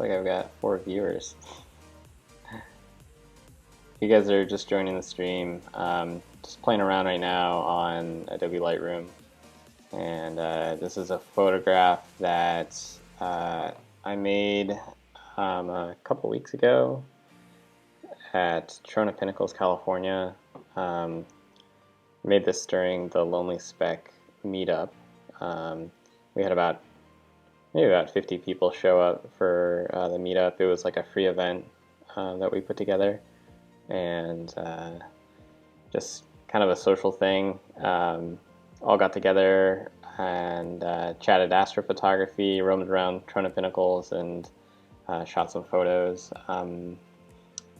like I've got 4 viewers. If you guys are just joining the stream, just playing around right now on Adobe Lightroom. And this is a photograph that I made a couple weeks ago at Trona Pinnacles, California. Made this during the Lonely Speck meetup. We had maybe about 50 people show up for the meetup. It was like a free event that we put together, and just kind of a social thing. All got together and chatted astrophotography, roamed around Trona Pinnacles, and shot some photos.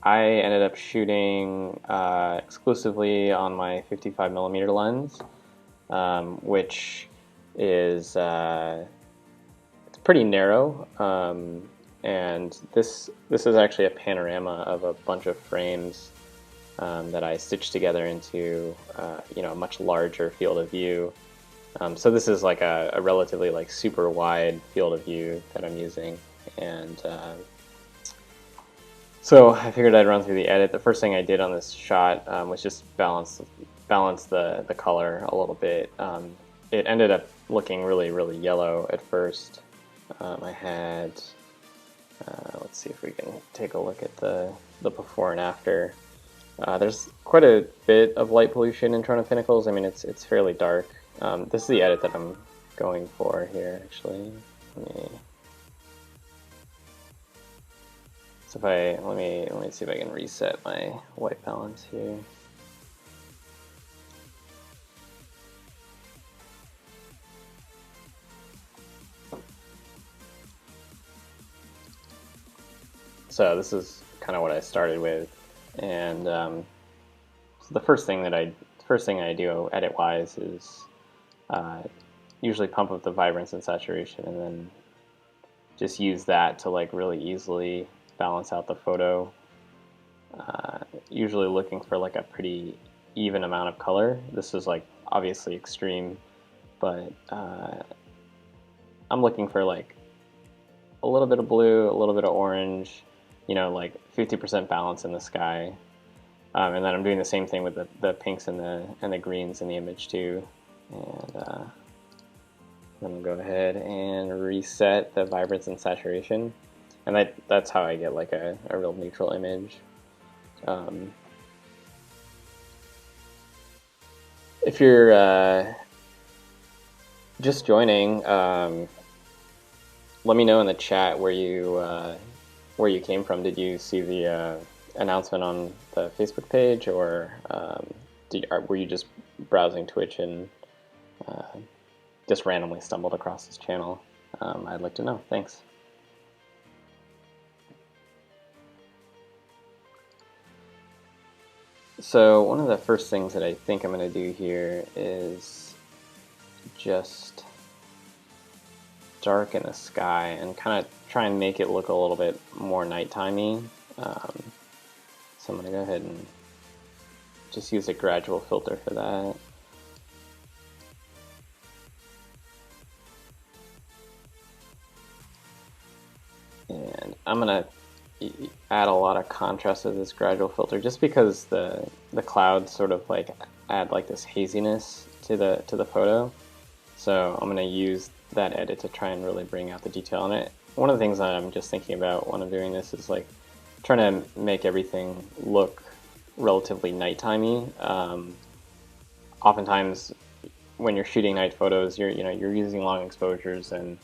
I ended up shooting exclusively on my 55mm lens, which is it's pretty narrow, and this is actually a panorama of a bunch of frames that I stitched together into a much larger field of view. So this is like a relatively like super wide field of view that I'm using, and so I figured I'd run through the edit. The first thing I did on this shot was just balance the color a little bit. It ended up looking really yellow at first. I had, let's see if we can take a look at the before and after. There's quite a bit of light pollution in Trona Pinnacles. I mean, it's fairly dark. This is the edit that I'm going for here, actually. So let me see if I can reset my white balance here. So this is kind of what I started with, and so the first thing I do edit-wise is usually pump up the vibrance and saturation, and then just use that to like really easily balance out the photo. Usually looking for like a pretty even amount of color. This is like obviously extreme, but I'm looking for like a little bit of blue, a little bit of orange, like 50% balance in the sky. And then I'm doing the same thing with the pinks and the greens in the image too. And then I'll go ahead and reset the vibrance and saturation. And that's how I get like a real neutral image. If you're just joining, let me know in the chat where you came from. Did you see the announcement on the Facebook page, or were you just browsing Twitch and just randomly stumbled across this channel? I'd like to know. Thanks. So one of the first things that I think I'm going to do here is just darken the sky and kind of try and make it look a little bit more nighttimey. So I'm going to go ahead and just use a gradual filter for that. And I'm going to add a lot of contrast to this gradual filter just because the clouds sort of like add like this haziness to the photo. So I'm going to use that edit to try and really bring out the detail on it. One of the things that I'm just thinking about when I'm doing this is like trying to make everything look relatively nighttimey. Oftentimes when you're shooting night photos, you're using long exposures, and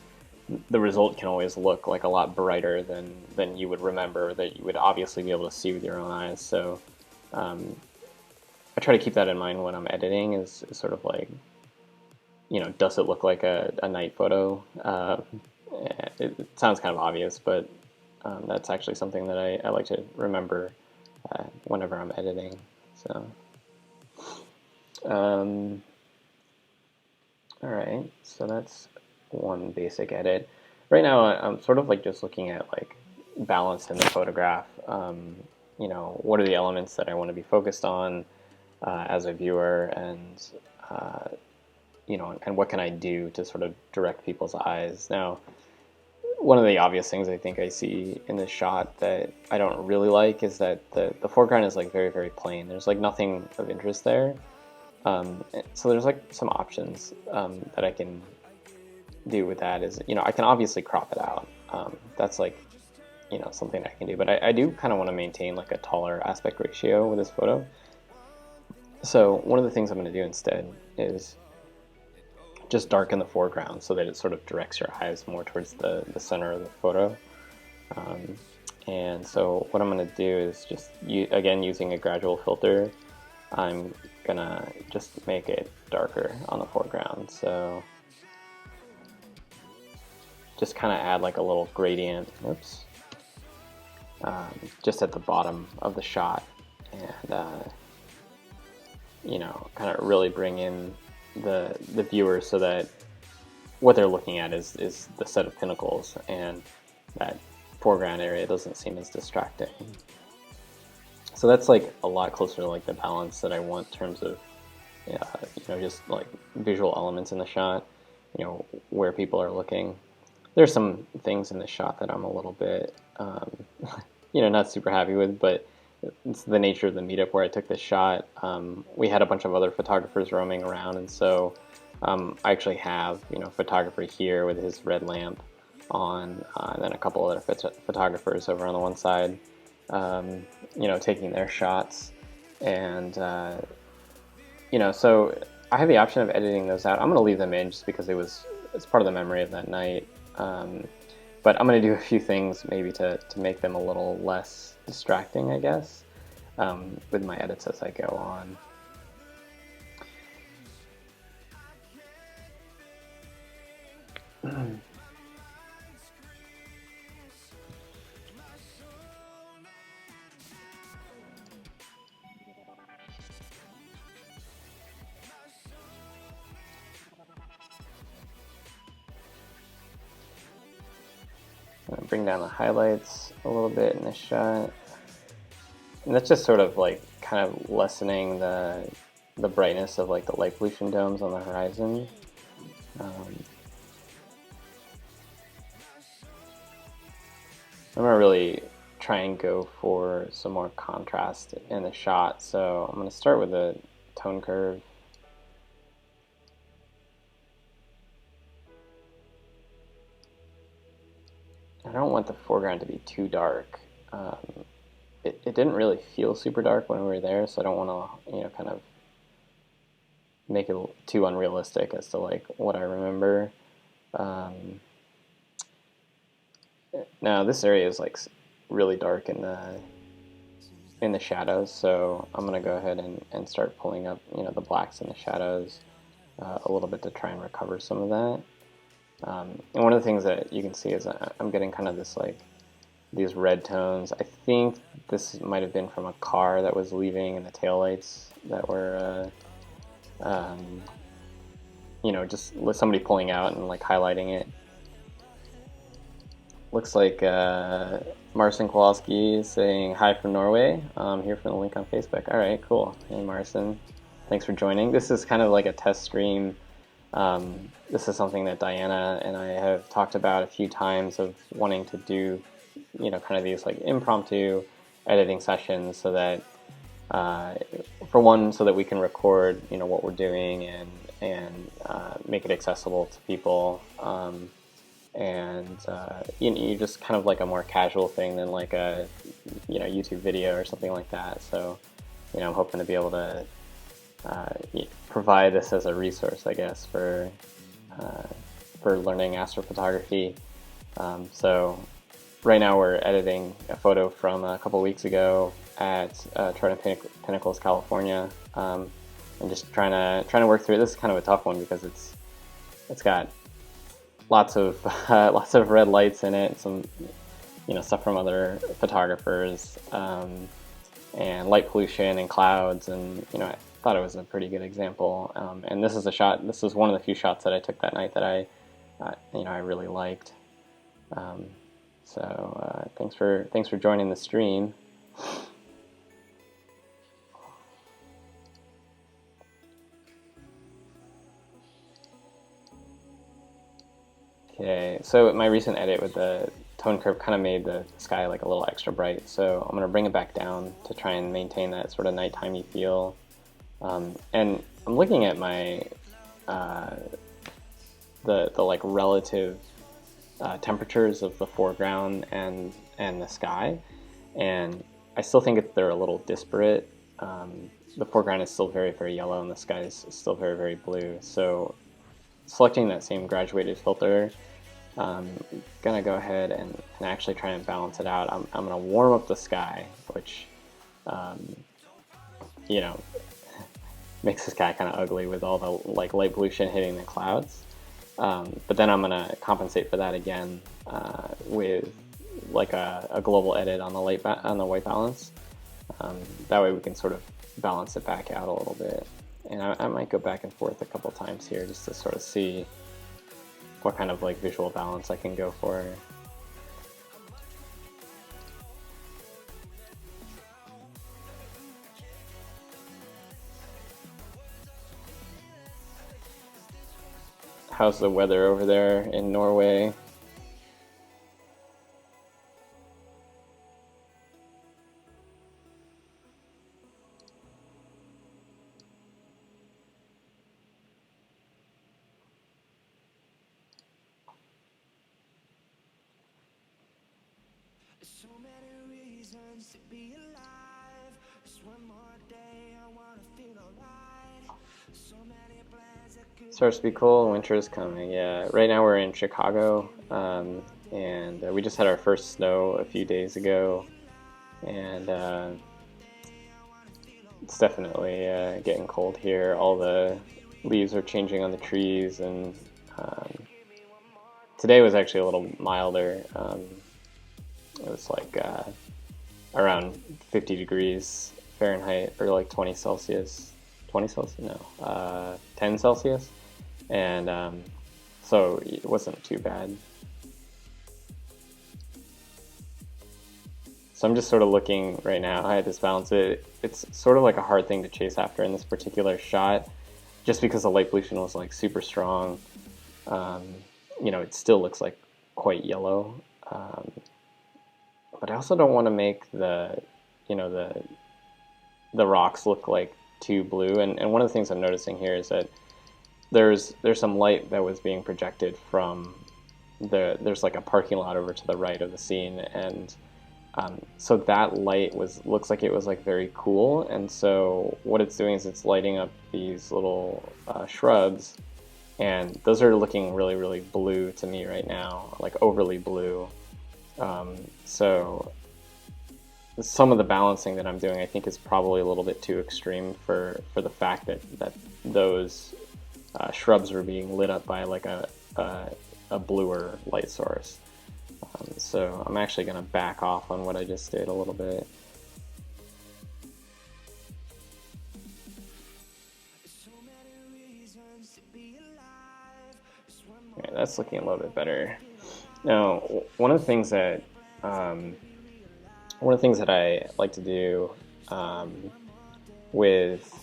the result can always look like a lot brighter than you would remember, that you would obviously be able to see with your own eyes. So I try to keep that in mind when I'm editing, is sort of like, does it look like a night photo? It sounds kind of obvious, but that's actually something that I like to remember whenever I'm editing. So, all right, so that's one basic edit. Right now, I'm sort of like just looking at like balance in the photograph. What are the elements that I want to be focused on as a viewer, and and what can I do to sort of direct people's eyes? Now, one of the obvious things I think I see in this shot that I don't really like is that the foreground is like very, very plain. There's like nothing of interest there. So there's like some options that I can do with that. Is, you know, I can obviously crop it out. That's like, you know, something I can do, but I do kind of want to maintain like a taller aspect ratio with this photo. So one of the things I'm going to do instead is just darken the foreground so that it sort of directs your eyes more towards the center of the photo. And so what I'm going to do is just, again, using a gradual filter, I'm going to just make it darker on the foreground. So just kind of add like a little gradient, oops, just at the bottom of the shot, and you know, kind of really bring in the viewer so that what they're looking at is the set of pinnacles, and that foreground area doesn't seem as distracting. So that's like a lot closer to like the balance that I want in terms of you know, just like visual elements in the shot, you know, where people are looking. There's some things in the shot that I'm a little bit you know, not super happy with, but it's the nature of the meetup where I took this shot. We had a bunch of other photographers roaming around, and so I actually have, you know, a photographer here with his red lamp on, and then a couple other photographers over on the one side, you know, taking their shots. And you know, so I have the option of editing those out. I'm going to leave them in just because it's part of the memory of that night. But I'm going to do a few things maybe to make them a little less distracting, I guess, with my edits as I go on. Bring down the highlights a little bit in this shot, and that's just sort of like kind of lessening the brightness of like the light pollution domes on the horizon. I'm gonna really try and go for some more contrast in the shot, so I'm gonna start with a tone curve. I don't want the foreground to be too dark. It didn't really feel super dark when we were there, so I don't want to, you know, kind of make it too unrealistic as to like what I remember. Now this area is like really dark in the shadows, so I'm gonna go ahead and start pulling up, you know, the blacks in the shadows a little bit to try and recover some of that. And one of the things that you can see is I'm getting kind of this like these red tones. I think this might have been from a car that was leaving and the taillights that were you know, just with somebody pulling out and like highlighting it. Looks like Marcin Kowalski is saying hi from Norway. Here from the link on Facebook. All right, cool. Hey Marcin, thanks for joining. This is kind of like a test stream. This is something that Diana and I have talked about a few times, of wanting to do, you know, kind of these like impromptu editing sessions, so that for one, so that we can record, you know, what we're doing and make it accessible to people, and you know, just kind of like a more casual thing than like a, you know, YouTube video or something like that. So, you know, I'm hoping to be able to provide this as a resource, I guess, for learning astrophotography. So right now we're editing a photo from a couple weeks ago at Trona Pinnacles, California, and just trying to work through it. This is kind of a tough one because it's got lots of lots of red lights in it, some, you know, stuff from other photographers, and light pollution and clouds, and, you know, I thought it was a pretty good example. And this is a shot. This is one of the few shots that I took that night that I you know, I really liked. So thanks for joining the stream. Okay, so my recent edit with the tone curve kind of made the sky like a little extra bright, so I'm going to bring it back down to try and maintain that sort of nighttimey feel. And I'm looking at my the like relative temperatures of the foreground and the sky, and I still think they're a little disparate. The foreground is still very, very yellow, and the sky is still very, very blue. So selecting that same graduated filter, I'm gonna go ahead and actually try and balance it out. I'm gonna warm up the sky, which you know, makes the sky kind of ugly with all the like light pollution hitting the clouds. But then I'm gonna compensate for that again with like a global edit on the white balance. That way we can sort of balance it back out a little bit. And I might go back and forth a couple times here just to sort of see what kind of like visual balance I can go for. How's the weather over there in Norway? So many reasons to be alive. Just one more day, I wanna feel alright. So many plans that could Starts to be cool. Winter is coming. Yeah. Right now we're in Chicago, and we just had our first snow a few days ago, and it's definitely getting cold here. All the leaves are changing on the trees, and today was actually a little milder. It was like around 50 degrees Fahrenheit, or like 20 Celsius. 20 Celsius? No, 10 Celsius. And so it wasn't too bad. So I'm just sort of looking right now. I had this balance. It's sort of like a hard thing to chase after in this particular shot, just because the light pollution was like super strong. You know, it still looks like quite yellow. But I also don't want to make the, you know, the rocks look like too blue. And one of the things I'm noticing here is that there's some light that was being projected from there's like a parking lot over to the right of the scene, and so that light looks like it was like very cool. And so what it's doing is it's lighting up these little shrubs, and those are looking really, really blue to me right now, like overly blue. So some of the balancing that I'm doing, I think, is probably a little bit too extreme for the fact that those shrubs were being lit up by like a bluer light source. So I'm actually going to back off on what I just did a little bit. Okay, that's looking a little bit better. Now, one of the things that I like to do with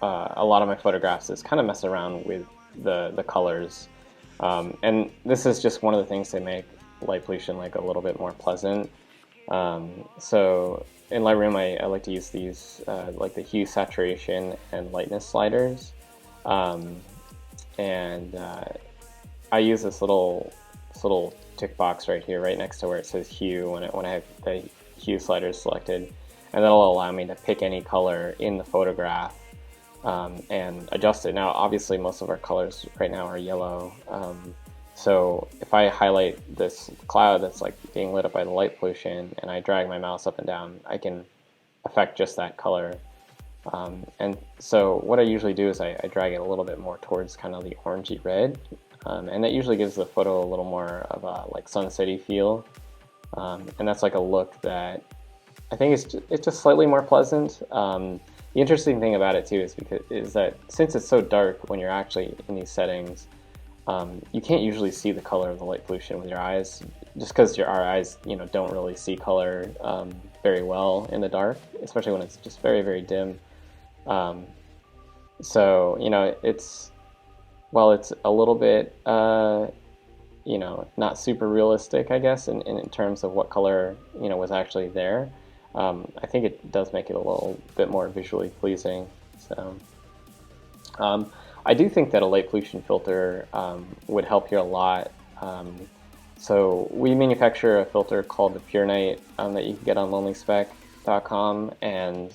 a lot of my photographs is kind of mess around with the colors, and this is just one of the things that make light pollution like a little bit more pleasant. So in Lightroom, I like to use these like the hue, saturation, and lightness sliders, and I use this little tick box right here, right next to where it says hue, when I have the hue sliders selected, and that'll allow me to pick any color in the photograph and adjust it. Now, obviously, most of our colors right now are yellow, so if I highlight this cloud that's like being lit up by the light pollution, and I drag my mouse up and down, I can affect just that color. And so what I usually do is I drag it a little bit more towards kind of the orangey red, and that usually gives the photo a little more of a like sunsetty feel, and that's like a look that I think it's just slightly more pleasant. The interesting thing about it too is that since it's so dark when you're actually in these settings, you can't usually see the color of the light pollution with your eyes, just because our eyes, you know, don't really see color very well in the dark, especially when it's just very, very dim. So, you know, it's while it's a little bit, you know, not super realistic, I guess, in terms of what color, you know, was actually there, I think it does make it a little bit more visually pleasing. So I do think that a light pollution filter would help here a lot. So we manufacture a filter called the Pure Night that you can get on lonelyspec.com, and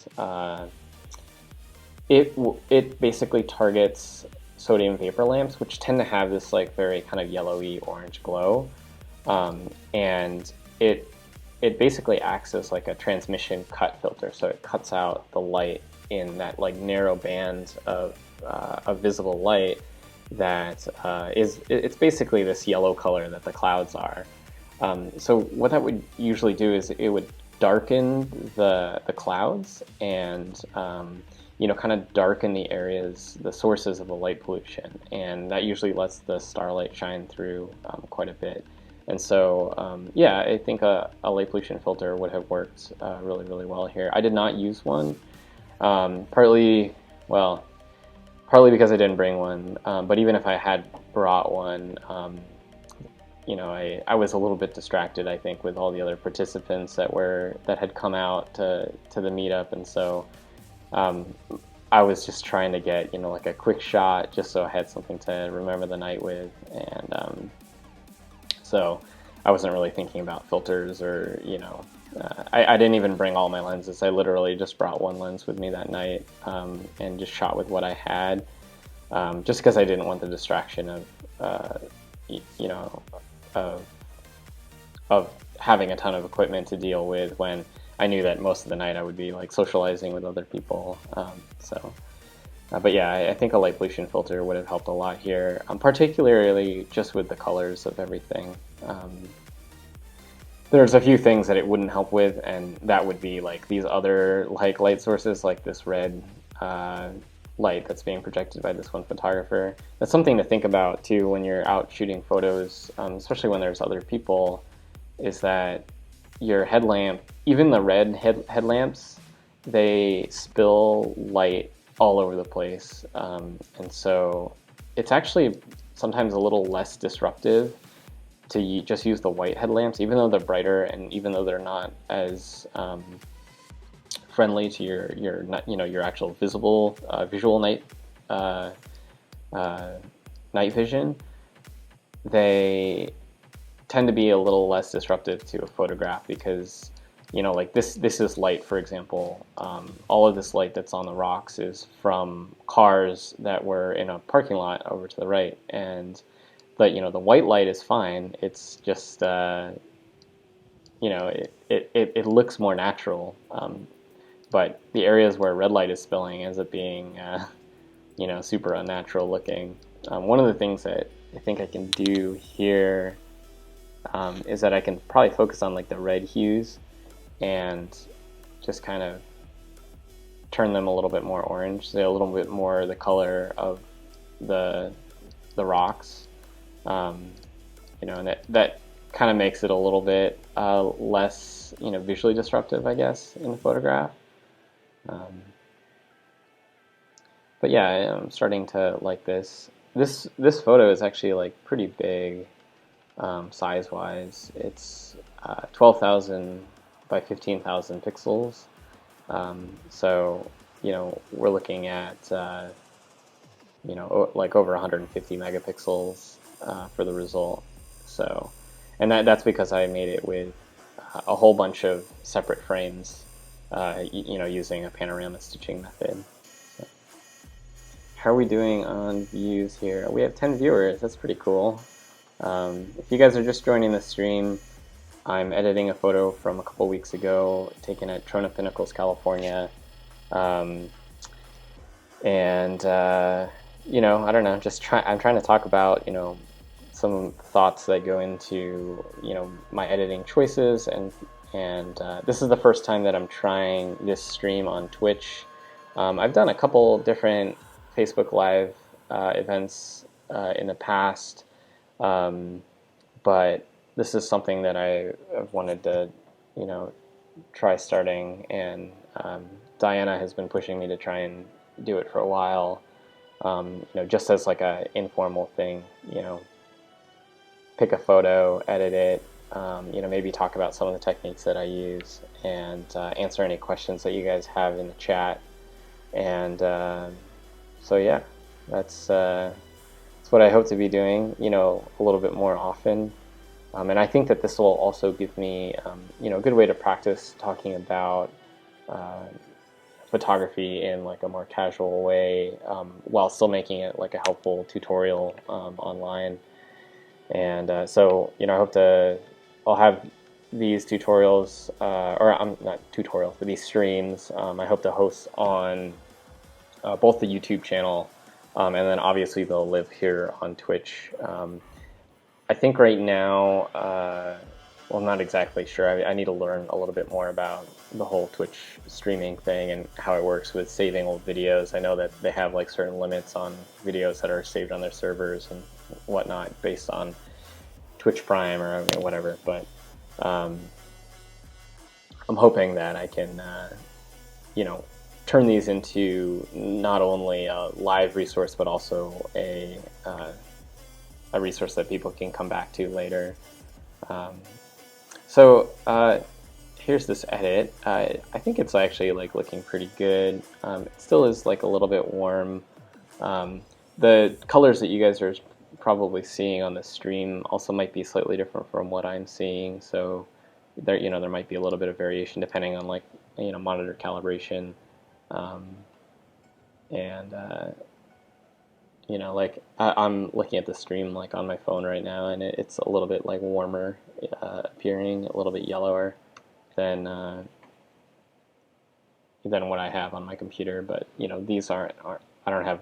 it basically targets sodium vapor lamps, which tend to have this like very kind of yellowy orange glow, and it basically acts as like a transmission cut filter, so it cuts out the light in that like narrow band of visible light that it's basically this yellow color that the clouds are. So what that would usually do is it would darken the clouds and you know, kind of darken the areas, the sources of the light pollution, and that usually lets the starlight shine through quite a bit. And so, yeah, I think a light pollution filter would have worked really, really well here. I did not use one, partly because I didn't bring one, but even if I had brought one, you know, I was a little bit distracted, I think, with all the other participants that had come out to the meetup, and so I was just trying to get, you know, like a quick shot, just so I had something to remember the night with, and so I wasn't really thinking about filters or, you know, I didn't even bring all my lenses. I literally just brought one lens with me that night and just shot with what I had, just because I didn't want the distraction of, you know, of having a ton of equipment to deal with when I knew that most of the night I would be like socializing with other people. But yeah, I think a light pollution filter would have helped a lot here, particularly just with the colors of everything. There's a few things that it wouldn't help with, and that would be like these other like light sources, like this red light that's being projected by this one photographer. That's something to think about too when you're out shooting photos, especially when there's other people, is that your headlamp, even the red headlamps, they spill light all over the place, and so it's actually sometimes a little less disruptive to just use the white headlamps, even though they're brighter and even though they're not as friendly to your you know, your actual visual night night vision. They tend to be a little less disruptive to a photograph because, you know, like this is light, for example. All of this light that's on the rocks is from cars that were in a parking lot over to the right, and you know, the white light is fine. It's just you know, it looks more natural, but the areas where red light is spilling ends up being you know, super unnatural looking. One of the things that I think I can do here is that I can probably focus on like the red hues and just kind of turn them a little bit more orange, so a little bit more the color of the rocks. You know, and that kind of makes it a little bit less, you know, visually disruptive, I guess, in the photograph. But yeah, I'm starting to like this. This photo is actually like pretty big size-wise. It's 12,000 by 15,000 pixels. So, you know, we're looking at you know, like over 150 megapixels for the result. So, and that's because I made it with a whole bunch of separate frames, you know, using a panorama stitching method. So, how are we doing on views here? We have 10 viewers. That's pretty cool. If you guys are just joining the stream, I'm editing a photo from a couple weeks ago, taken at Trona Pinnacles, California. And you know, I don't know, I'm trying to talk about, you know, some thoughts that go into, you know, my editing choices, and this is the first time that I'm trying this stream on Twitch. I've done a couple different Facebook Live events in the past, but this is something that I've wanted to, you know, try starting, and Diana has been pushing me to try and do it for a while. just as like a informal thing, pick a photo, edit it, maybe talk about some of the techniques that I use, and answer any questions that you guys have in the chat. And so yeah, that's what I hope to be doing, a little bit more often. And I think that this will also give me, a good way to practice talking about photography in like a more casual way, while still making it like a helpful tutorial online. And so, I hope I'll have these tutorials, or I'm not tutorials, but these streams. I hope to host on both the YouTube channel, and then obviously they'll live here on Twitch. I think right now, well, I'm not exactly sure. I need to learn a little bit more about the whole Twitch streaming thing and how it works with saving old videos. I know that they have like certain limits on videos that are saved on their servers and whatnot based on Twitch Prime or whatever. But I'm hoping that I can, turn these into not only a live resource but also a resource that people can come back to later. So here's this edit. I think it's actually like looking pretty good. It still is like a little bit warm. The colors that you guys are probably seeing on the stream also might be slightly different from what I'm seeing. So there, there might be a little bit of variation depending on like, monitor calibration. And like I'm looking at the stream like on my phone right now, and it's a little bit like warmer appearing, a little bit yellower than what I have on my computer. But these aren't I don't have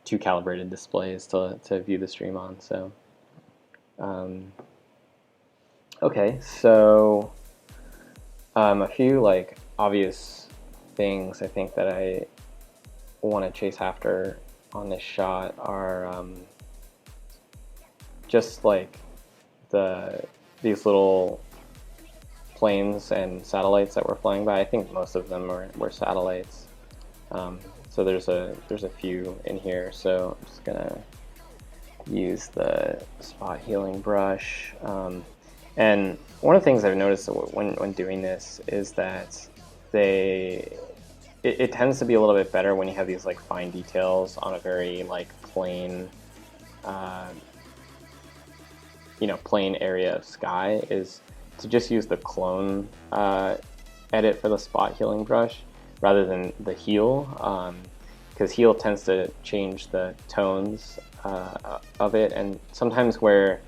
two calibrated displays to view the stream on. So okay, so a few like obvious things I think that I want to chase after on this shot are just like these little planes and satellites that were flying by. I think most of them were satellites. So there's a few in here. So I'm just gonna use the spot healing brush. And one of the things I've noticed when doing this is that it tends to be a little bit better when you have these like fine details on a very like plain, plain area of sky, is to just use the clone edit for the spot healing brush rather than the heal, because heal tends to change the tones of it, and sometimes where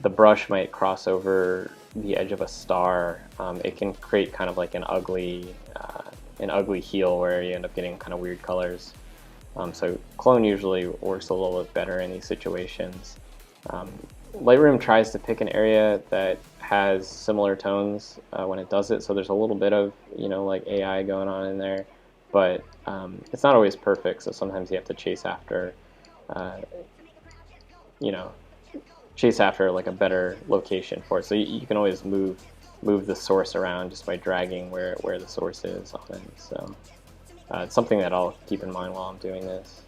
the brush might cross over the edge of a star, it can create kind of like an ugly heal where you end up getting kind of weird colors. So clone usually works a little bit better in these situations. Lightroom tries to pick an area that has similar tones when it does it, so there's a little bit of like AI going on in there, but it's not always perfect. So sometimes you have to chase after like a better location for it. So you can always move the source around just by dragging where the source is on it. So it's something that I'll keep in mind while I'm doing this.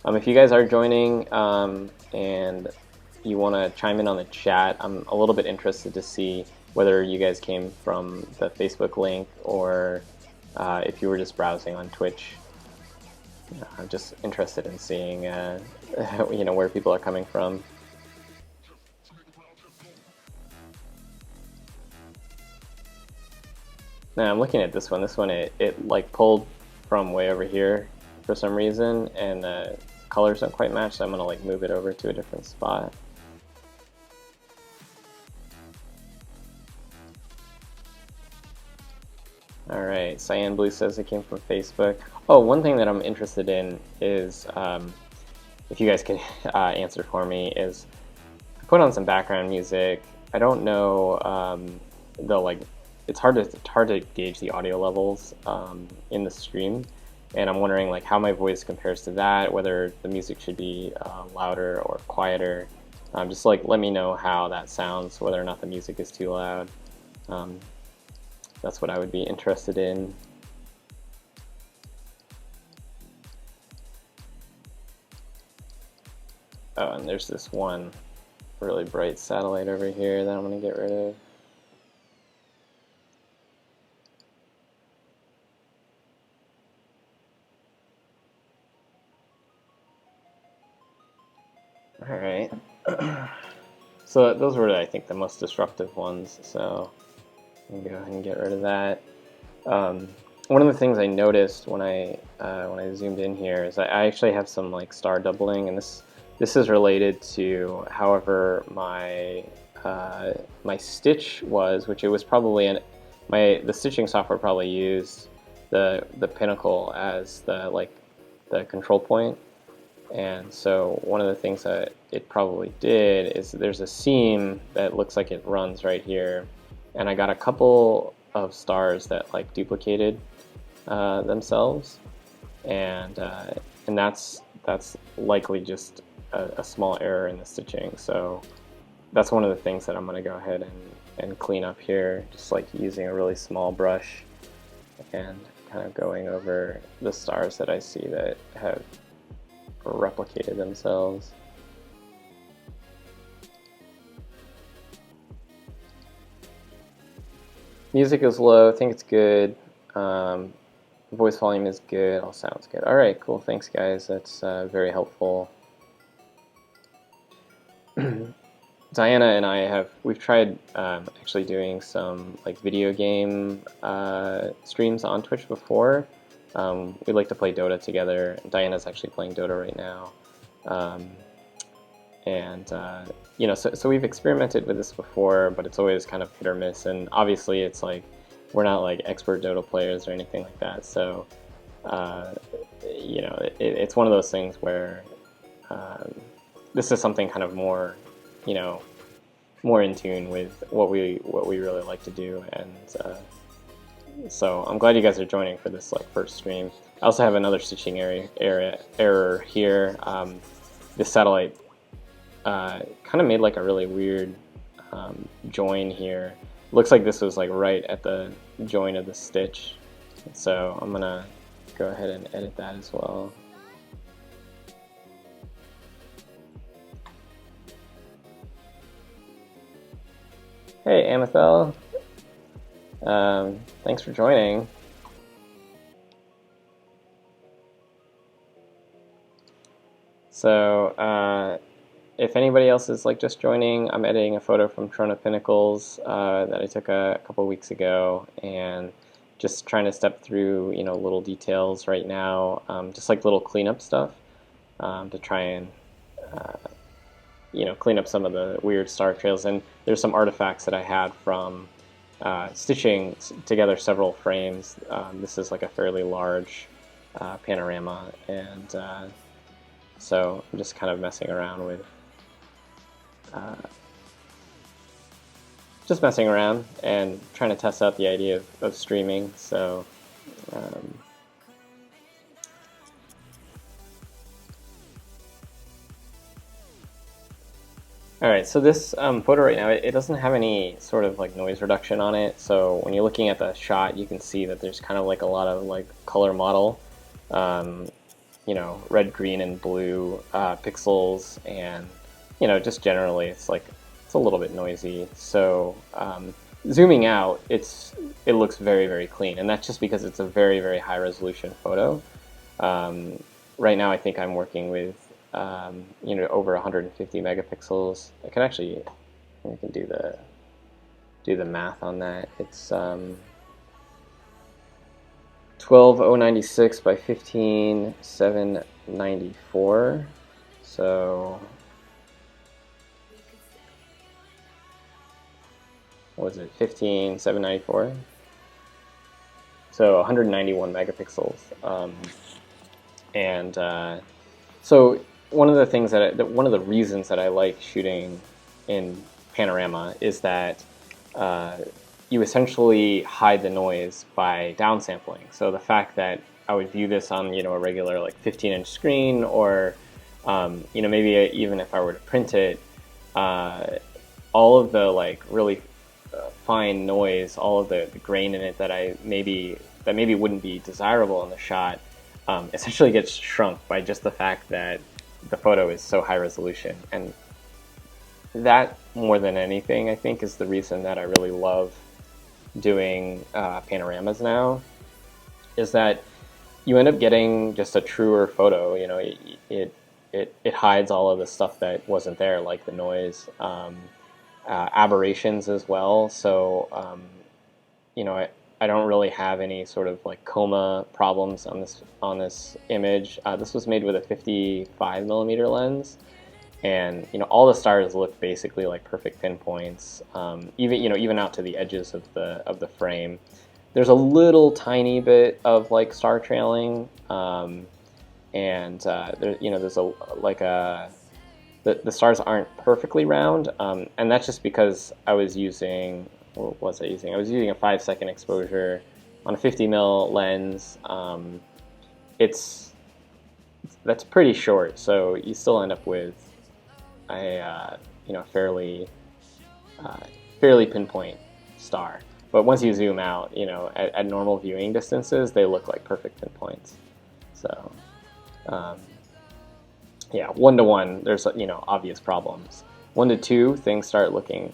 If you guys are joining and you want to chime in on the chat, I'm a little bit interested to see whether you guys came from the Facebook link or if you were just browsing on Twitch. I'm just interested in seeing where people are coming from. Now I'm looking at this one. This one it like pulled from way over here for some reason, and the colors don't quite match, so I'm gonna like move it over to a different spot. Alright, Cyan Blue says it came from Facebook. Oh, one thing that I'm interested in is, if you guys can answer for me, is I put on some background music. I don't know, it's hard to gauge the audio levels in the stream, and I'm wondering like how my voice compares to that, whether the music should be louder or quieter. Just like let me know how that sounds, whether or not the music is too loud. That's what I would be interested in. Oh, and there's this one really bright satellite over here that I'm going to get rid of. All right. So those were, I think, the most disruptive ones. So I'm gonna go ahead and get rid of that. One of the things I noticed when I zoomed in here is I actually have some like star doubling, and this is related to however my my stitch was, which it was probably the stitching software probably used the pinnacle as the control point. And so one of the things that it probably did is there's a seam that looks like it runs right here, and I got a couple of stars that like duplicated themselves, and that's likely just a small error in the stitching. So that's one of the things that I'm going to go ahead and clean up here, just like using a really small brush and kind of going over the stars that I see that have replicated themselves. Music is low, I think it's good. Voice volume is good, all sounds good. All right, cool, thanks guys, that's very helpful. Diana and I we've tried actually doing some like video game streams on Twitch before. We like to play Dota together. Diana's actually playing Dota right now. You know, so we've experimented with this before, but it's always kind of hit or miss. And obviously it's like, we're not like expert Dota players or anything like that. So, you know, it's one of those things where this is something kind of more, you know, more in tune with what we really like to do. And so I'm glad you guys are joining for this like first stream. I also have another stitching error here. This satellite kind of made like a really weird join here. Looks like this was like right at the join of the stitch. So I'm gonna go ahead and edit that as well. Hey, Amethel. Thanks for joining. So, if anybody else is like just joining, I'm editing a photo from Trona Pinnacles that I took a couple weeks ago, and just trying to step through, you know, little details right now, just like little cleanup stuff to try and you know, clean up some of the weird star trails. And there's some artifacts that I had from stitching together several frames. This is like a fairly large panorama, and so I'm just kind of messing around with just messing around and trying to test out the idea of streaming. So alright, so this photo right now, it doesn't have any sort of like noise reduction on it, so when you're looking at the shot, you can see that there's kind of like a lot of like color model, you know, red, green, and blue pixels, and you know, just generally it's like it's a little bit noisy. So zooming out, it looks very, very clean, and that's just because it's a very, very high resolution photo. Right now, I think I'm working with you know, over 150 megapixels. I can actually, we can do the math on that. It's 12096 by 15794. So what was it? 15794. So 191 megapixels. So one of the things one of the reasons that I like shooting in Panorama is that you essentially hide the noise by downsampling. So the fact that I would view this on, you know, a regular like 15-inch screen, or you know, maybe even if I were to print it, all of the like really fine noise, all of the grain in it that maybe wouldn't be desirable in the shot, essentially gets shrunk by just the fact that the photo is so high resolution. And that, more than anything, I think is the reason that I really love doing panoramas now, is that you end up getting just a truer photo. You know, it hides all of the stuff that wasn't there, like the noise, aberrations as well. So you know, I don't really have any sort of like coma problems on this image. This was made with a 55mm lens, and you know, all the stars look basically like perfect pinpoints. Even out to the edges of the frame. There's a little tiny bit of like star trailing, and there's the stars aren't perfectly round, and that's just because I was using, what was I using? I was using a 5-second exposure on a 50mm lens. That's pretty short, so you still end up with a fairly pinpoint star. But once you zoom out, you know, at normal viewing distances, they look like perfect pinpoints. So, yeah, 1 to 1, there's, you know, obvious problems. 1 to 2, things start looking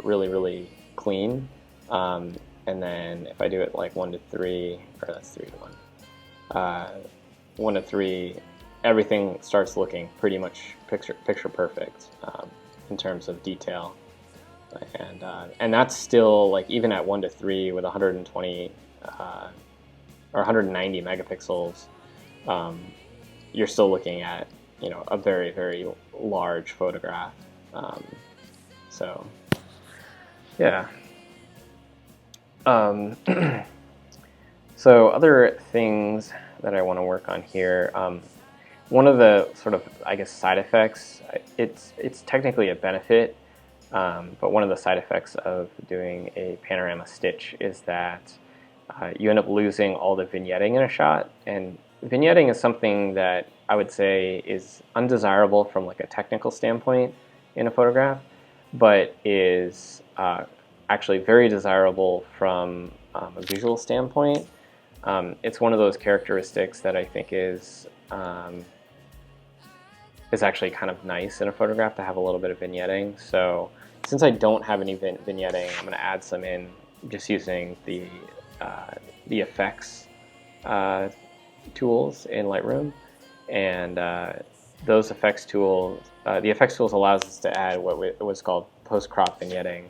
really, really clean. And then if I do it like 1 to 3, or that's 3 to 1, 1 to 3, everything starts looking pretty much picture perfect in terms of detail. And that's still, like, even at 1 to 3 with 120 or 190 megapixels, you're still looking at, you know, a very, very large photograph. So yeah. So other things that I want to work on here. One of the sort of, I guess, side effects, it's technically a benefit, but one of the side effects of doing a panorama stitch is that you end up losing all the vignetting in a shot. And vignetting is something that I would say is undesirable from like a technical standpoint in a photograph, but is actually very desirable from a visual standpoint. It's one of those characteristics that I think is actually kind of nice in a photograph to have a little bit of vignetting. So since I don't have any vignetting, I'm going to add some in just using the effects tools in Lightroom. And those effects tools, the effects tools allows us to add what was called post-crop vignetting.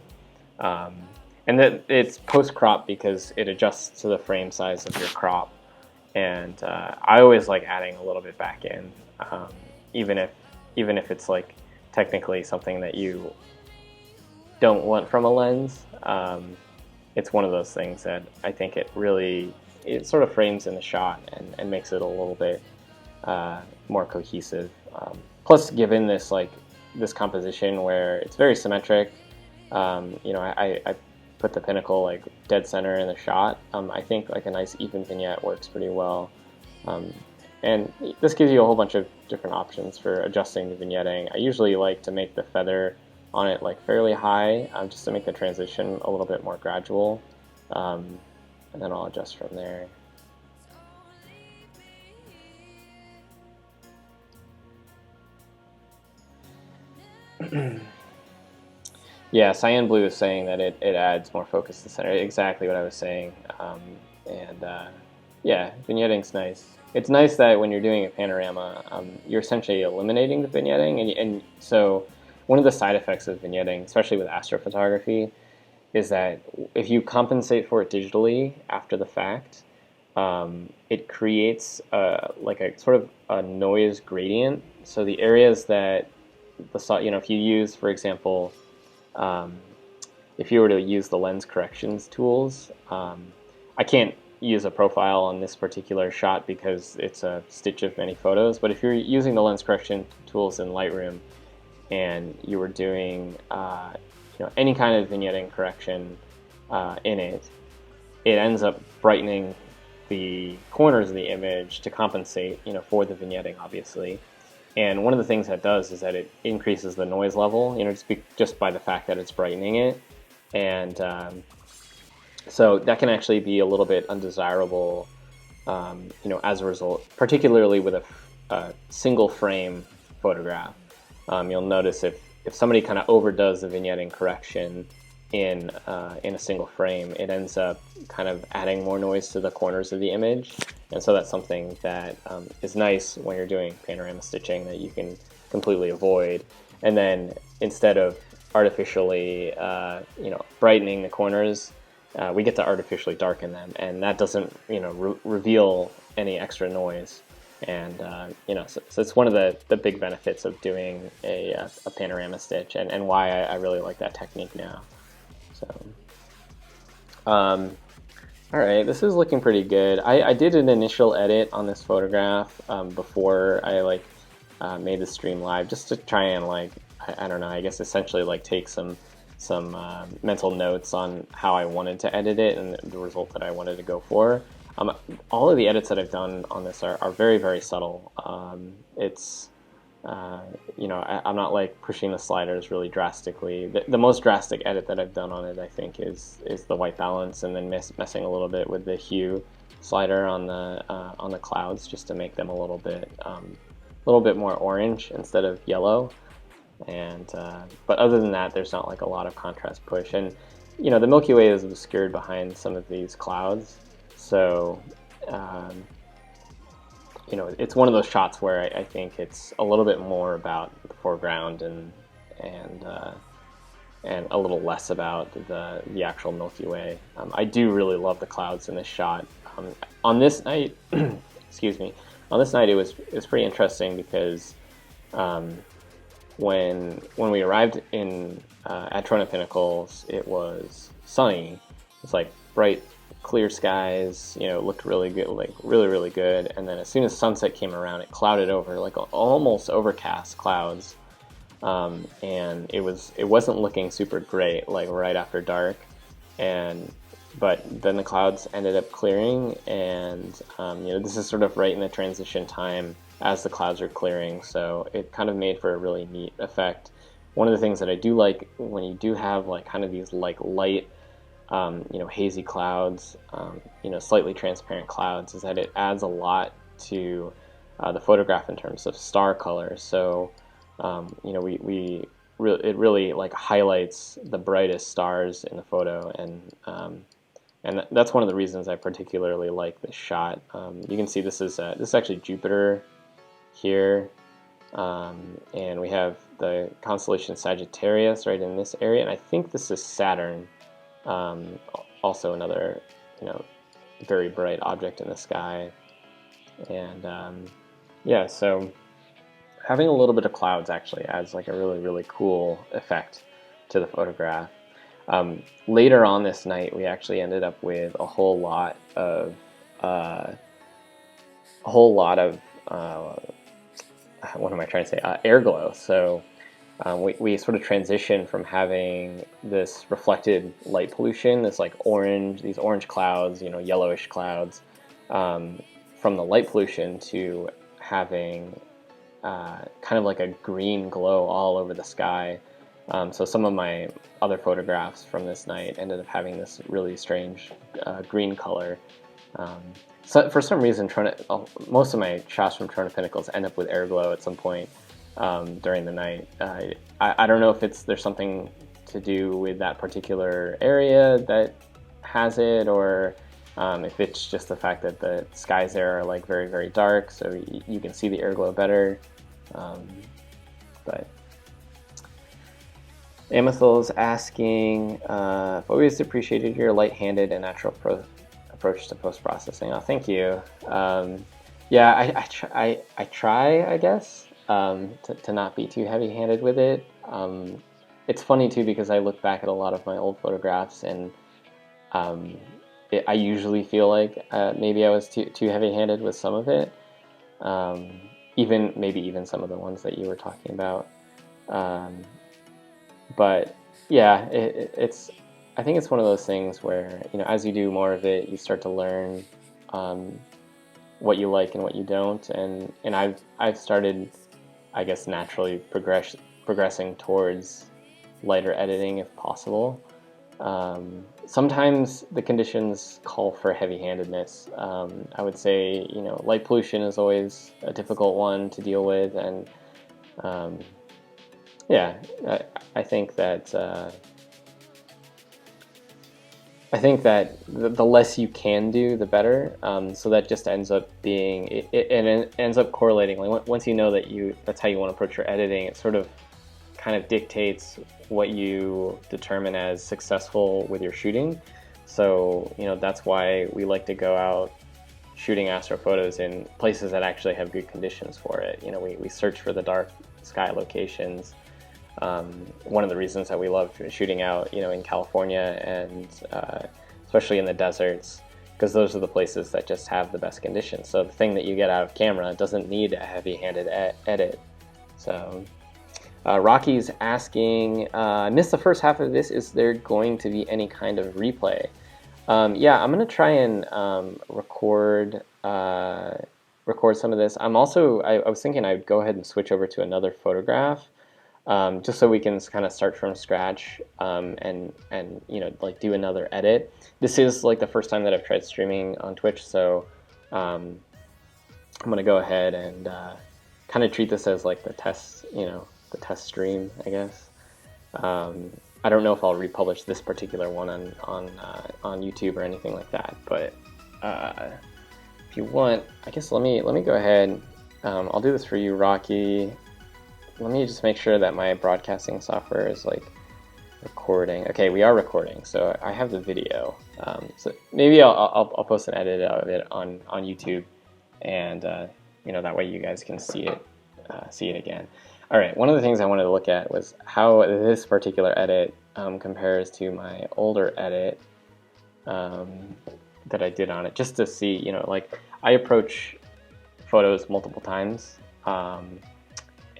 And that it's post-crop because it adjusts to the frame size of your crop. And I always like adding a little bit back in, even if it's like technically something that you don't want from a lens. It's one of those things that I think it sort of frames in the shot and makes it a little bit more cohesive. Plus, given this composition where it's very symmetric, I put the pinnacle like dead center in the shot. I think like a nice even vignette works pretty well. And this gives you a whole bunch of different options for adjusting the vignetting. I usually like to make the feather on it like fairly high, just to make the transition a little bit more gradual. And then I'll adjust from there. Yeah, cyan blue is saying that it adds more focus to the center. Exactly what I was saying. Yeah, vignetting's nice. It's nice that when you're doing a panorama, you're essentially eliminating the vignetting. And so one of the side effects of vignetting, especially with astrophotography, is that if you compensate for it digitally after the fact, it creates like a sort of a noise gradient. So the areas that if you use, for example, if you were to use the lens corrections tools, I can't use a profile on this particular shot because it's a stitch of many photos, but if you're using the lens correction tools in Lightroom and you were doing any kind of vignetting correction in it, it ends up brightening the corners of the image to compensate for the vignetting, obviously. And one of the things that does is that it increases the noise level, just by the fact that it's brightening it. And so that can actually be a little bit undesirable, as a result, particularly with a single frame photograph. You'll notice if somebody kind of overdoes the vignetting correction in a single frame, it ends up kind of adding more noise to the corners of the image, and so that's something that is nice when you're doing panorama stitching that you can completely avoid. And then instead of artificially brightening the corners, we get to artificially darken them, and that doesn't reveal any extra noise. And so it's one of the big benefits of doing a panorama stitch, and why I really like that technique now. So all right, this is looking pretty good. I did an initial edit on this photograph before I made the stream live, just to try and I don't know, I guess essentially take some mental notes on how I wanted to edit it and the result that I wanted to go for. All of the edits that I've done on this are very, very subtle. It's I'm not pushing the sliders really drastically. The most drastic edit that I've done on it, I think, is the white balance, and then messing a little bit with the hue slider on the clouds, just to make them a little bit more orange instead of yellow. And but other than that, there's not a lot of contrast push, and the Milky Way is obscured behind some of these clouds, so it's one of those shots where I think it's a little bit more about the foreground and a little less about the actual Milky Way. I do really love the clouds in this shot. On this night, excuse me, on this night it was pretty interesting because when we arrived in at Trona Pinnacles, it was sunny. It's bright, clear skies. It looked really good, really good. And then as soon as sunset came around, it clouded over, almost overcast clouds, and it wasn't looking super great, right after dark. But then the clouds ended up clearing, and this is sort of right in the transition time as the clouds are clearing, so it kind of made for a really neat effect. One of the things that I do like when you do have kind of these light, hazy clouds, slightly transparent clouds, is that it adds a lot to the photograph in terms of star color. So it really highlights the brightest stars in the photo, and that's one of the reasons I particularly like this shot. You can see this is actually Jupiter here, and we have the constellation Sagittarius right in this area, and I think this is Saturn, also another very bright object in the sky. And yeah, so having a little bit of clouds actually adds a really cool effect to the photograph. Later on this night, we actually ended up with a whole lot of what am I trying to say? Airglow. So we sort of transitioned from having this reflected light pollution, these orange clouds, yellowish clouds, from the light pollution, to having kind of a green glow all over the sky. So some of my other photographs from this night ended up having this really strange green color. So for some reason, most of my shots from Trona Pinnacles end up with Airglow at some point during the night. I don't know if there's something to do with that particular area that has it, or if it's just the fact that the skies there are very, very dark, so you can see the Airglow better. But Amethil is asking, I've always appreciated your light-handed and natural approach to post-processing. Oh, thank you. Yeah, I try, I guess, to not be too heavy-handed with it. It's funny too, because I look back at a lot of my old photographs, and I usually feel like maybe I was too heavy-handed with some of it. Maybe even some of the ones that you were talking about. But yeah, I think it's one of those things where, as you do more of it, you start to learn what you like and what you don't, and I've started, I guess, naturally progressing towards lighter editing if possible. sometimes the conditions call for heavy-handedness. I would say, you know, light pollution is always a difficult one to deal with, and yeah, I think that the less you can do, the better. So that just ends up being it ends up correlating. Like once you know that that's how you want to approach your editing, it sort of kind of dictates what you determine as successful with your shooting. So, you know, that's why we like to go out shooting astrophotos in places that actually have good conditions for it. You know, we search for the dark sky locations. One of the reasons that we love shooting out, you know, in California and especially in the deserts, because those are the places that just have the best conditions. So the thing that you get out of camera doesn't need a heavy-handed edit. So Rocky's asking, I missed the first half of this. Is there going to be any kind of replay? Yeah, I'm going to try and record some of this. I was thinking I'd go ahead and switch over to another photograph. Just so we can kind of start from scratch and you know, like do another edit. This is like the first time that I've tried streaming on Twitch, so I'm gonna go ahead and kind of treat this as like the test, you know, the test stream, I guess. I don't know if I'll republish this particular one on YouTube or anything like that, but if you want, I guess let me go ahead. I'll do this for you, Rocky. Let me just make sure that my broadcasting software is like recording. Okay, we are recording, so I have the video. So maybe I'll post an edit of it on YouTube, and you know, that way you guys can see it again. All right. One of the things I wanted to look at was how this particular edit compares to my older edit that I did on it, just to see, you know, like I approach photos multiple times.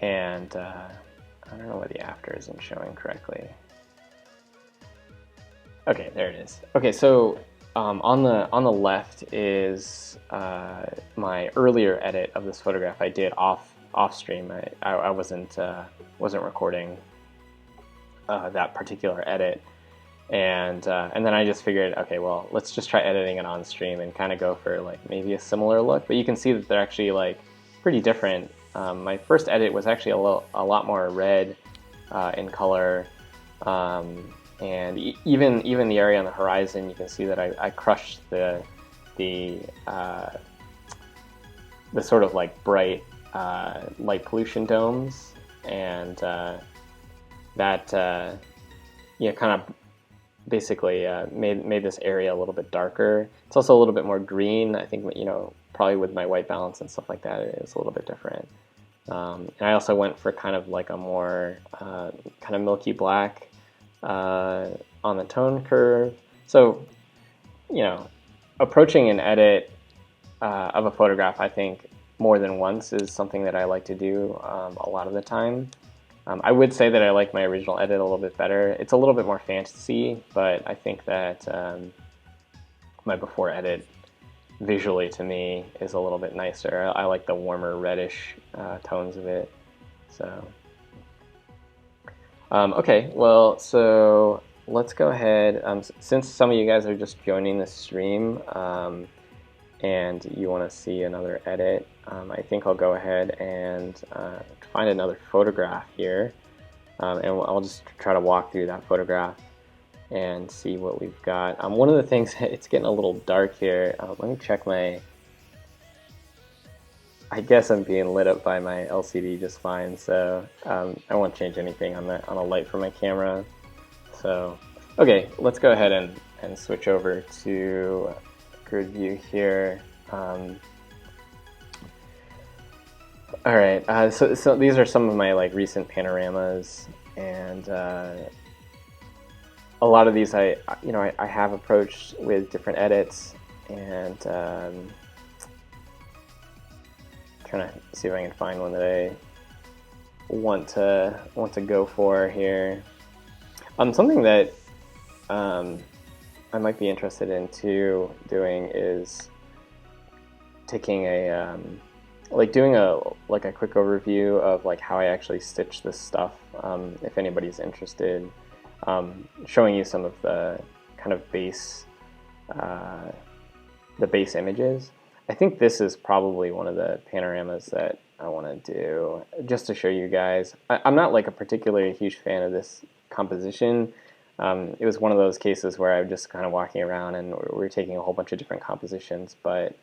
And I don't know why the after isn't showing correctly. Okay, there it is. Okay, so on the left is my earlier edit of this photograph I did off stream. I wasn't recording that particular edit, and then I just figured, okay, well, let's just try editing it on stream and kind of go for like maybe a similar look. But you can see that they're actually like pretty different. My first edit was actually a lot more red in color, and even the area on the horizon, you can see that I crushed the sort of like bright light pollution domes, and that you know, kind of basically made this area a little bit darker. It's also a little bit more green. I think, you know, probably with my white balance and stuff like that, it is a little bit different. And I also went for kind of like a more kind of milky black on the tone curve. So, you know, approaching an edit of a photograph, I think, more than once is something that I like to do a lot of the time. I would say that I like my original edit a little bit better. It's a little bit more fantasy, but I think that my before edit visually to me is a little bit nicer. I like the warmer reddish tones of it. So okay, well, so let's go ahead. Since some of you guys are just joining the stream and you want to see another edit, I think I'll go ahead and find another photograph here, and I'll just try to walk through that photograph and see what we've got. One of the things, it's getting a little dark here. Let me check my, I guess I'm being lit up by my LCD just fine, so I won't change anything on the light for my camera. So, okay, let's go ahead and switch over to grid view here. All right, so these are some of my like recent panoramas, and a lot of these I have approached with different edits, and trying to see if I can find one that I want to go for here. Something that I might be interested in too doing is taking a doing a quick overview of like how I actually stitch this stuff. If anybody's interested, showing you some of the kind of base, the base images. I think this is probably one of the panoramas that I want to do, just to show you guys. I'm not like a particularly huge fan of this composition. It was one of those cases where I'm just kind of walking around and we're taking a whole bunch of different compositions, but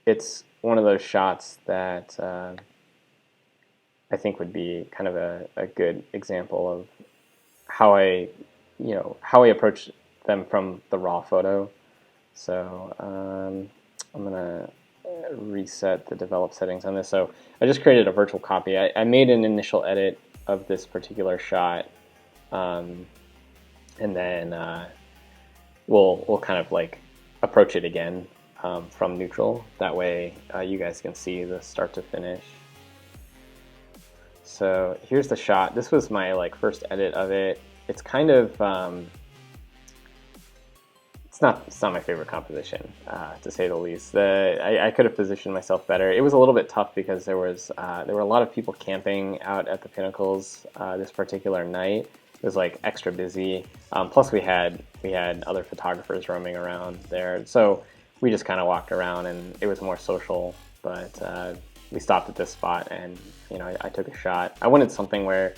it's one of those shots that I think would be kind of a good example of how I approach them from the raw photo. So I'm gonna reset the develop settings on this. So I just created a virtual copy. I made an initial edit of this particular shot, and then we'll kind of like approach it again from neutral. That way you guys can see the start to finish. So here's the shot. This was my like first edit of it. It's kind of it's not my favorite composition, to say the least. I could have positioned myself better. It was a little bit tough because there were a lot of people camping out at the Pinnacles this particular night. It was like extra busy. Plus we had other photographers roaming around there, so we just kind of walked around and it was more social. But we stopped at this spot and I took a shot. I wanted something where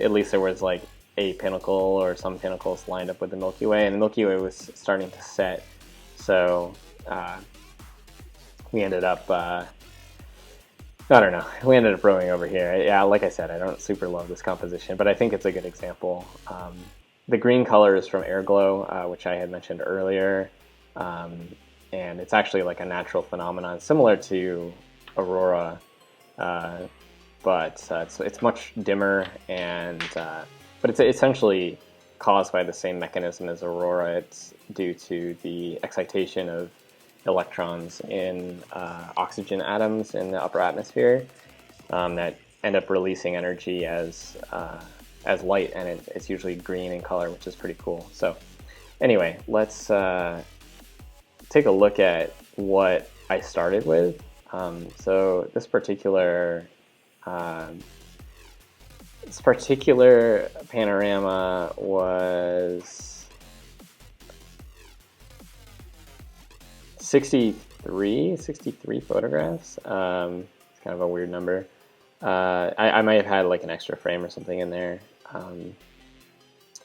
at least there was like a pinnacle or some pinnacles lined up with the Milky Way, and the Milky Way was starting to set, so we ended up I don't know, we ended up rowing over here. Yeah, like I said, I don't super love this composition, but I think it's a good example. The green color is from Airglow, which I had mentioned earlier, and it's actually like a natural phenomenon similar to aurora, but it's much dimmer, and but it's essentially caused by the same mechanism as aurora. It's due to the excitation of electrons in oxygen atoms in the upper atmosphere that end up releasing energy as light, and it's usually green in color, which is pretty cool. So anyway, let's take a look at what I started with. So this particular panorama was 63 photographs. It's kind of a weird number. I might have had like an extra frame or something in there.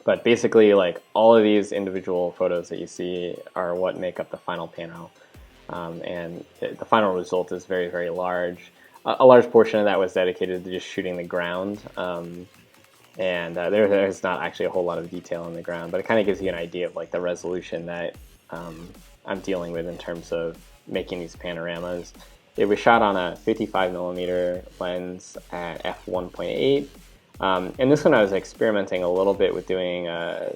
But basically, like, all of these individual photos that you see are what make up the final pano. And the final result is very, very large. A large portion of that was dedicated to just shooting the ground. And there's not actually a whole lot of detail on the ground, but it kind of gives you an idea of like the resolution that I'm dealing with in terms of making these panoramas. It was shot on a 55mm lens at f1.8. And this one I was experimenting a little bit with doing a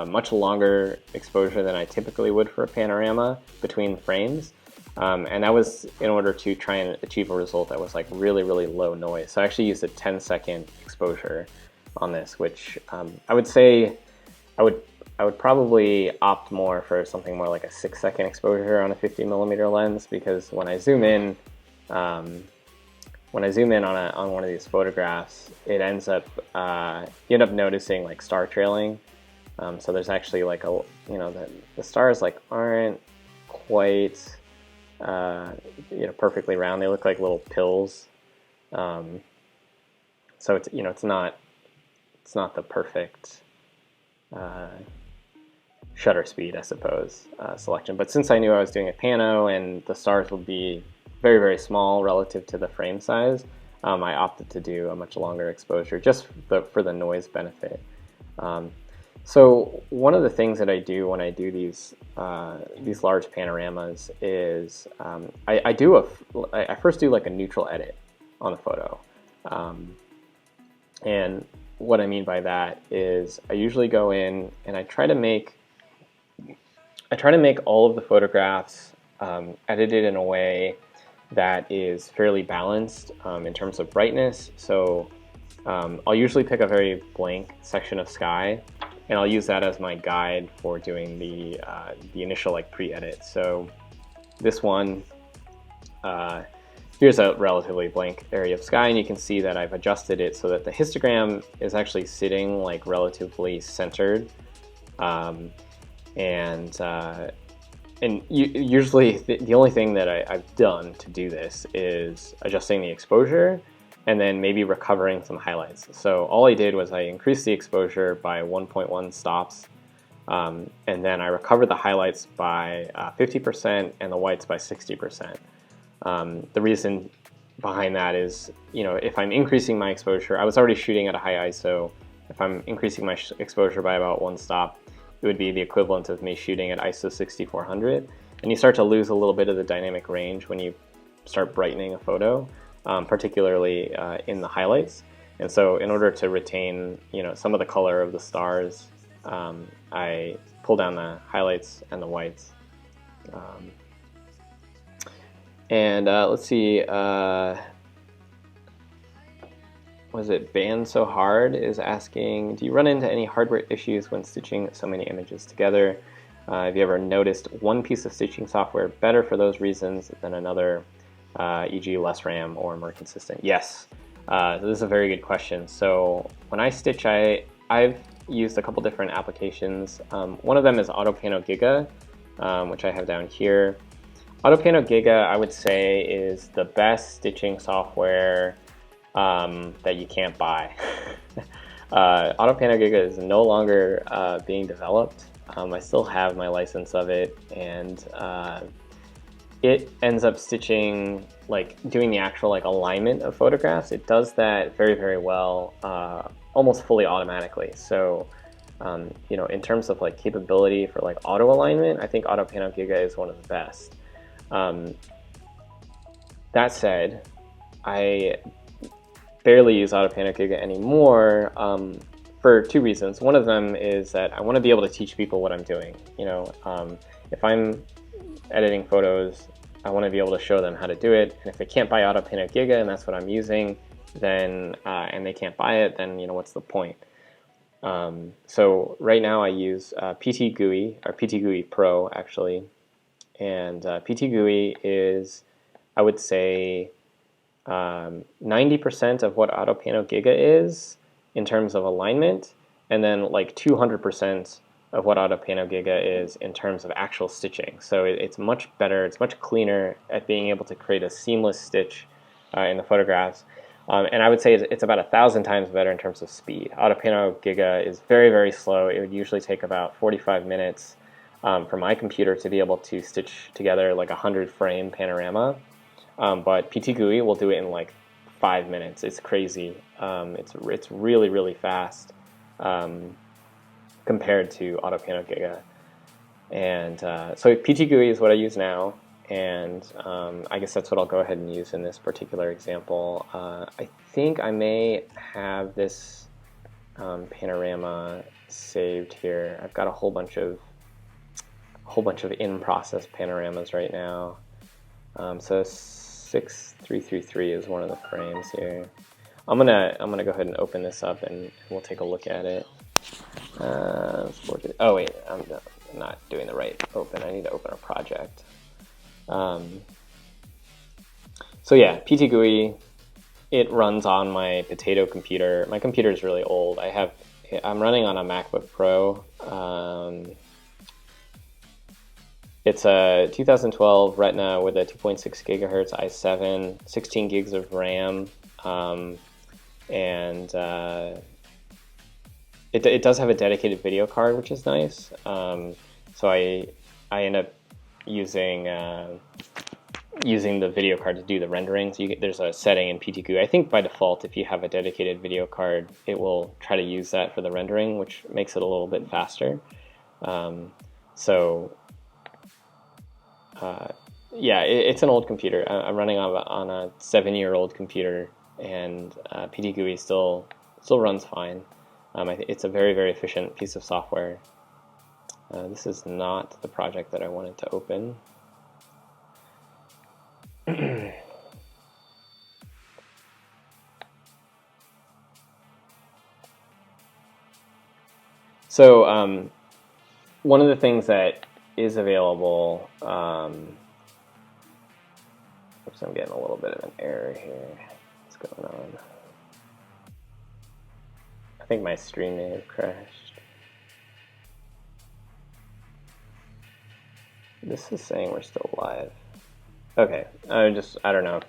much longer exposure than I typically would for a panorama between frames. And that was in order to try and achieve a result that was like really, really low noise. So I actually used a 10-second exposure on this, which I would say I would probably opt more for something more like a 6-second exposure on a 50mm lens, because when I zoom in on one of these photographs, it ends up you end up noticing like star trailing. So there's actually like the stars like aren't quite perfectly round. They look like little pills. So it's not the perfect shutter speed, I suppose, selection. But since I knew I was doing a pano and the stars would be very, very small relative to the frame size, I opted to do a much longer exposure just for the noise benefit. So one of the things that I do when I do these large panoramas is I first do like a neutral edit on the photo, and what I mean by that is I usually go in and I try to make all of the photographs edited in a way that is fairly balanced in terms of brightness. So I'll usually pick a very blank section of sky, and I'll use that as my guide for doing the initial like pre-edit. So this one here's a relatively blank area of sky, and you can see that I've adjusted it so that the histogram is actually sitting like relatively centered. Usually the only thing that I've done to do this is adjusting the exposure and then maybe recovering some highlights. So all I did was I increased the exposure by 1.1 stops, and then I recovered the highlights by 50% and the whites by 60%. The reason behind that is, if I'm increasing my exposure, I was already shooting at a high ISO. If I'm increasing my exposure by about 1 stop, it would be the equivalent of me shooting at ISO 6400. And you start to lose a little bit of the dynamic range when you start brightening a photo, particularly in the highlights. And so in order to retain, some of the color of the stars, I pull down the highlights and the whites. Let's see, was it Band So Hard is asking, do you run into any hardware issues when stitching so many images together? Have you ever noticed one piece of stitching software better for those reasons than another, e.g. less RAM or more consistent? Yes, this is a very good question. So when I stitch, I've used a couple different applications. One of them is AutoPanoGiga, which I have down here. AutoPanoGiga, I would say, is the best stitching software that you can't buy. AutoPanoGiga is no longer being developed. I still have my license of it, and it ends up stitching, doing the actual alignment of photographs. It does that very, very well, almost fully automatically. So, in terms of capability for auto alignment, I think AutoPanoGiga is one of the best. That said, I barely use AutoPanoGiga anymore for two reasons. One of them is that I want to be able to teach people what I'm doing. If I'm editing photos, I want to be able to show them how to do it. And if they can't buy AutoPanoGiga and that's what I'm using, then and they can't buy it, then what's the point? So right now I use PTGui, or PTGui Pro actually, and PTGui is, I would say, 90% of what AutoPanoGiga is in terms of alignment, and then 200% of what AutoPanoGiga is in terms of actual stitching. So it's much better, it's much cleaner at being able to create a seamless stitch in the photographs. And I would say it's about 1,000 times better in terms of speed. AutoPanoGiga is very, very slow. It would usually take about 45 minutes for my computer to be able to stitch together like a 100-frame panorama. But PTGui will do it in 5 minutes. It's crazy. It's really, really fast compared to AutoPanoGiga. And so PTGui is what I use now, and I guess that's what I'll go ahead and use in this particular example. I think I may have this panorama saved here. I've got a whole bunch of in-process panoramas right now. So 6333 is one of the frames here. I'm gonna go ahead and open this up and we'll take a look at it. Oh wait, I'm not doing the right open. I need to open a project. So yeah, PTGui, it runs on my potato computer. My computer is really old. I'm running on a MacBook Pro. It's a 2012 Retina with a 2.6 gigahertz i7, 16 gigs of RAM, and it does have a dedicated video card, which is nice. So I end up using the video card to do the rendering. So there's a setting in PTGui. I think by default, if you have a dedicated video card, it will try to use that for the rendering, which makes it a little bit faster. Yeah, it's an old computer. I'm running on a 7-year-old computer, and PTGui still runs fine. It's a very, very efficient piece of software. This is not the project that I wanted to open. So one of the things that is available, So I'm getting a little bit of an error here. What's going on? I think my stream may have crashed. This is saying we're still live. Okay, I don't know.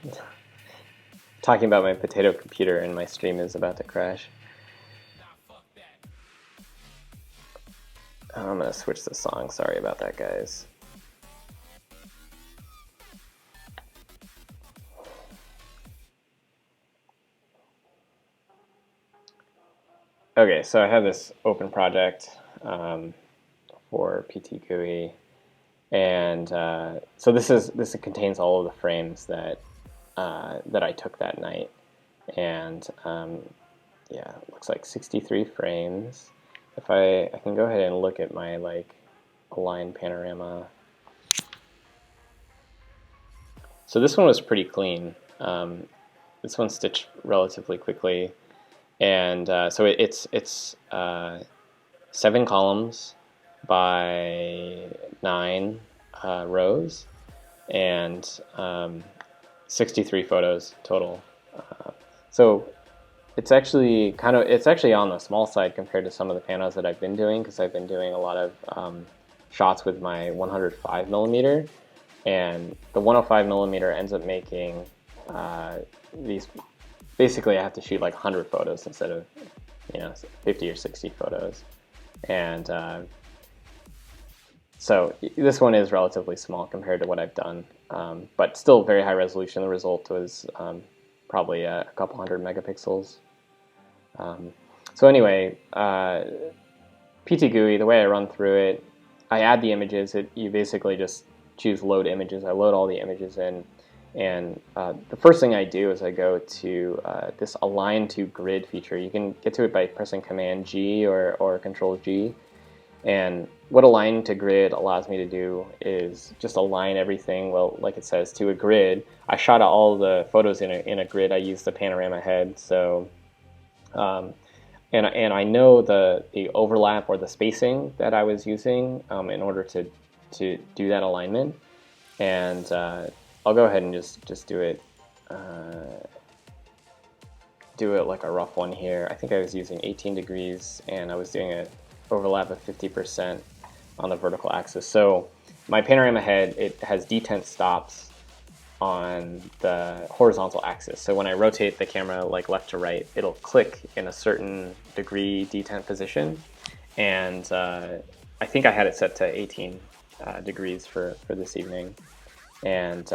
Talking about my potato computer and my stream is about to crash. I'm gonna switch the song. Sorry about that, guys. Okay, so I have this open project for PTGui, and so this contains all of the frames that that I took that night, and yeah, it looks like 63 frames. If I can go ahead and look at my like aligned panorama. So this one was pretty clean. This one stitched relatively quickly, and so it's 7 columns by 9 rows, and 63 photos total. So it's actually on the small side compared to some of the panos that I've been doing, because I've been doing a lot of shots with my 105mm, and the 105mm ends up making these. Basically, I have to shoot like 100 photos instead of 50 or 60 photos, and so this one is relatively small compared to what I've done, but still very high resolution. The result was probably a couple hundred megapixels. So anyway, PTGui, the way I run through it, I add the images. You basically just choose load images. I load all the images in, and the first thing I do is I go to this align to grid feature. You can get to it by pressing Command G or Control G. And what align to grid allows me to do is just align everything, well, like it says, to a grid. I shot all the photos in a grid. I used the panorama head, so and I know the overlap or the spacing that I was using in order to do that alignment. And I'll go ahead and just do it like a rough one here. I think I was using 18 degrees, and I was doing a overlap of 50% on the vertical axis. So my panorama head, it has detent stops on the horizontal axis. So when I rotate the camera like left to right, it'll click in a certain degree detent position. And I think I had it set to 18 degrees for this evening. And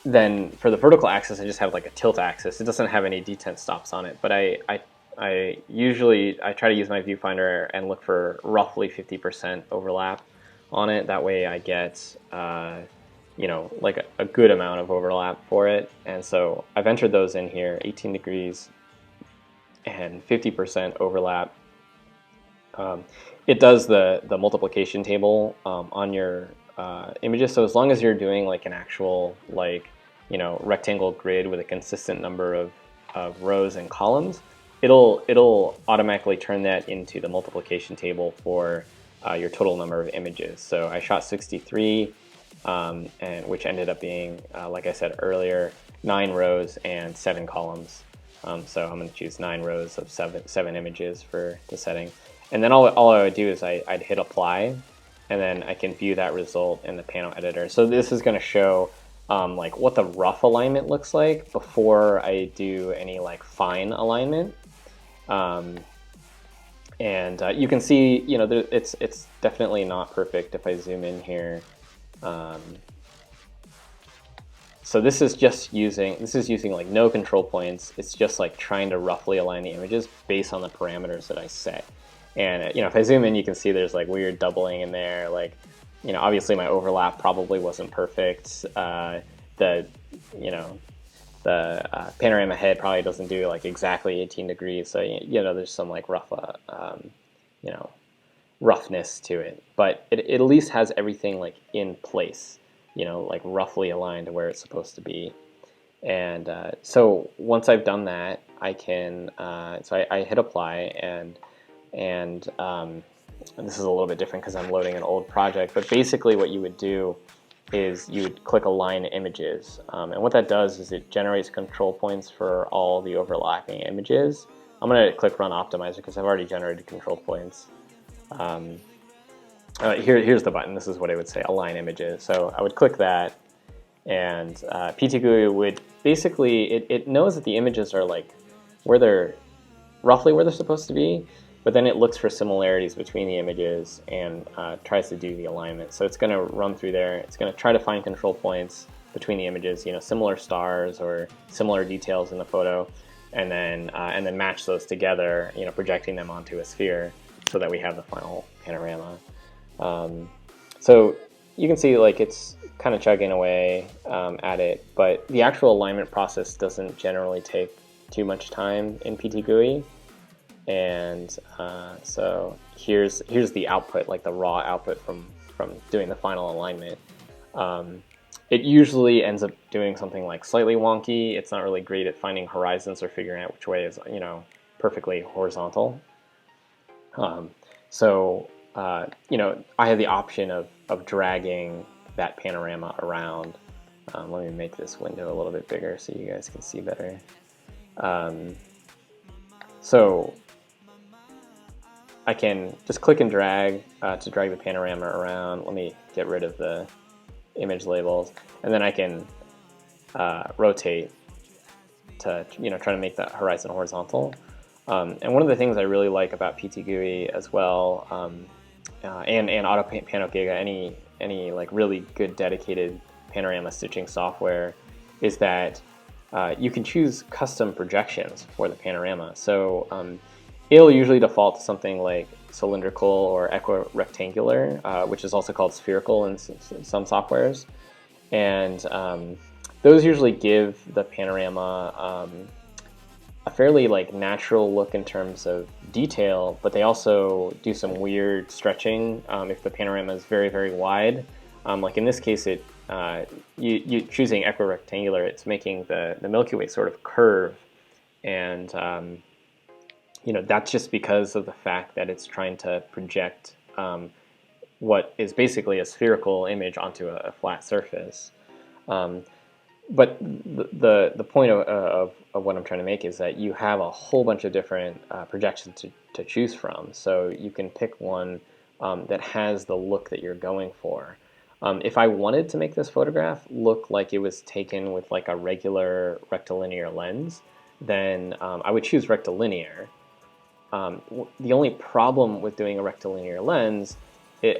then for the vertical axis, I just have like a tilt axis. It doesn't have any detent stops on it, but I usually try to use my viewfinder and look for roughly 50% overlap on it. That way I get like a good amount of overlap for it. And so I've entered those in here, 18 degrees and 50% overlap. It does the multiplication table on your images. So as long as you're doing like an actual rectangle grid with a consistent number of rows and columns, it'll automatically turn that into the multiplication table for your total number of images. So I shot 63, and which ended up being, like I said earlier, 9 rows and 7 columns. So I'm going to choose 9 rows of 7 images for the setting. And then all I would do is I'd hit apply, and then I can view that result in the panel editor. So this is going to show like what the rough alignment looks like before I do any like fine alignment. And you can see, it's definitely not perfect if I zoom in here. So this is using like no control points. It's just like trying to roughly align the images based on the parameters that I set. And if I zoom in, you can see there's like weird doubling in there. Like, obviously my overlap probably wasn't perfect. The panorama head probably doesn't do like exactly 18 degrees. So there's some like rough, roughness to it. But it at least has everything like in place. Like roughly aligned to where it's supposed to be. And so once I've done that, I can. So I hit apply, and and this is a little bit different because I'm loading an old project, but basically what you would do is you would click Align Images. And what that does is it generates control points for all the overlapping images. I'm going to click Run Optimizer because I've already generated control points. Here's the button. This is what it would say, Align Images. So I would click that, and PTGui would basically, it knows that the images are like where they're, roughly where they're supposed to be, but then it looks for similarities between the images and tries to do the alignment. So it's going to run through there. It's going to try to find control points between the images, you know, similar stars or similar details in the photo, and then match those together, you know, projecting them onto a sphere so that we have the final panorama. So you can see like it's kind of chugging away at it, but the actual alignment process doesn't generally take too much time in PTGui. And so here's the output, like the raw output from doing the final alignment. It usually ends up doing something like slightly wonky. It's not really great at finding horizons or figuring out which way is, you know, perfectly horizontal. You know, I have the option of dragging that panorama around. Let me make this window a little bit bigger so you guys can see better. So I can just click and drag to drag the panorama around. Let me get rid of the image labels, and then I can rotate to, you know, try to make that horizon horizontal. And one of the things I really like about PTGui as well, and AutoPanoGiga, any like really good dedicated panorama stitching software, is that you can choose custom projections for the panorama. So it'll usually default to something like cylindrical or equirectangular, which is also called spherical in some softwares. And those usually give the panorama a fairly like natural look in terms of detail, but they also do some weird stretching if the panorama is very, very wide. Like in this case, you choosing equirectangular, it's making the Milky Way sort of curve, and you know, that's just because of the fact that it's trying to project what is basically a spherical image onto a flat surface. But the point of what I'm trying to make is that you have a whole bunch of different projections to choose from. So you can pick one that has the look that you're going for. If I wanted to make this photograph look like it was taken with like a regular rectilinear lens, then I would choose rectilinear. The only problem with doing a rectilinear lens,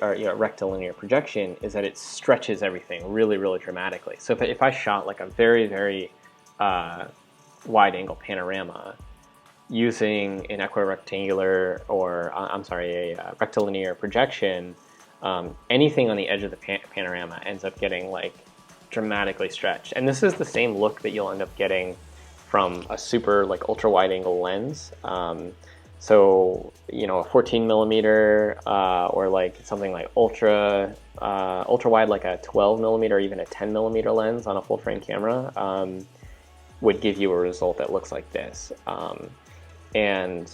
or you know, rectilinear projection, is that it stretches everything really, really dramatically. So if I shot like a very, very wide-angle panorama using an equirectangular or a rectilinear projection, anything on the edge of the panorama ends up getting like dramatically stretched. And this is the same look that you'll end up getting from a super like ultra wide-angle lens. So, you know, a 14 millimeter or like something like ultra wide, like a 12 millimeter or even a 10 millimeter lens on a full frame camera would give you a result that looks like this. And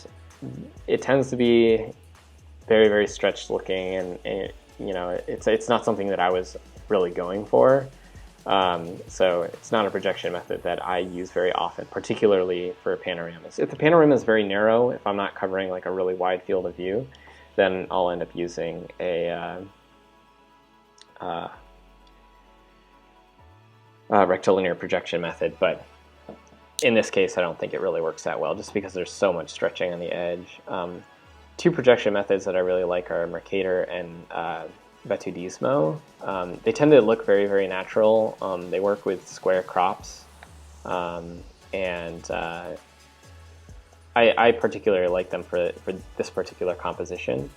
it tends to be very, very stretched looking, and you know, it's not something that I was really going for. So it's not a projection method that I use very often, particularly for panoramas. If the panorama is very narrow, if I'm not covering like a really wide field of view, then I'll end up using a rectilinear projection method. But in this case, I don't think it really works that well, just because there's so much stretching on the edge. Two projection methods that I really like are Mercator and Vetudismo. They tend to look very, very natural. They work with square crops, and I particularly like them for this particular composition.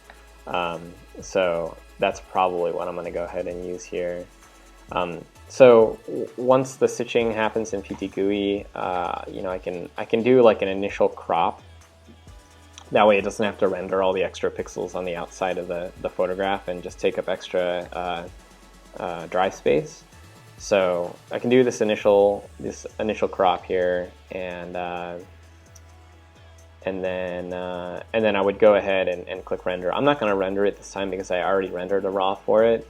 So that's probably what I'm going to go ahead and use here. So once the stitching happens in PTGui, you know, I can do like an initial crop. That way it doesn't have to render all the extra pixels on the outside of the photograph and just take up extra drive space. So I can do this initial crop here, and and then I would go ahead and click render. I'm not going to render it this time because I already rendered a raw for it.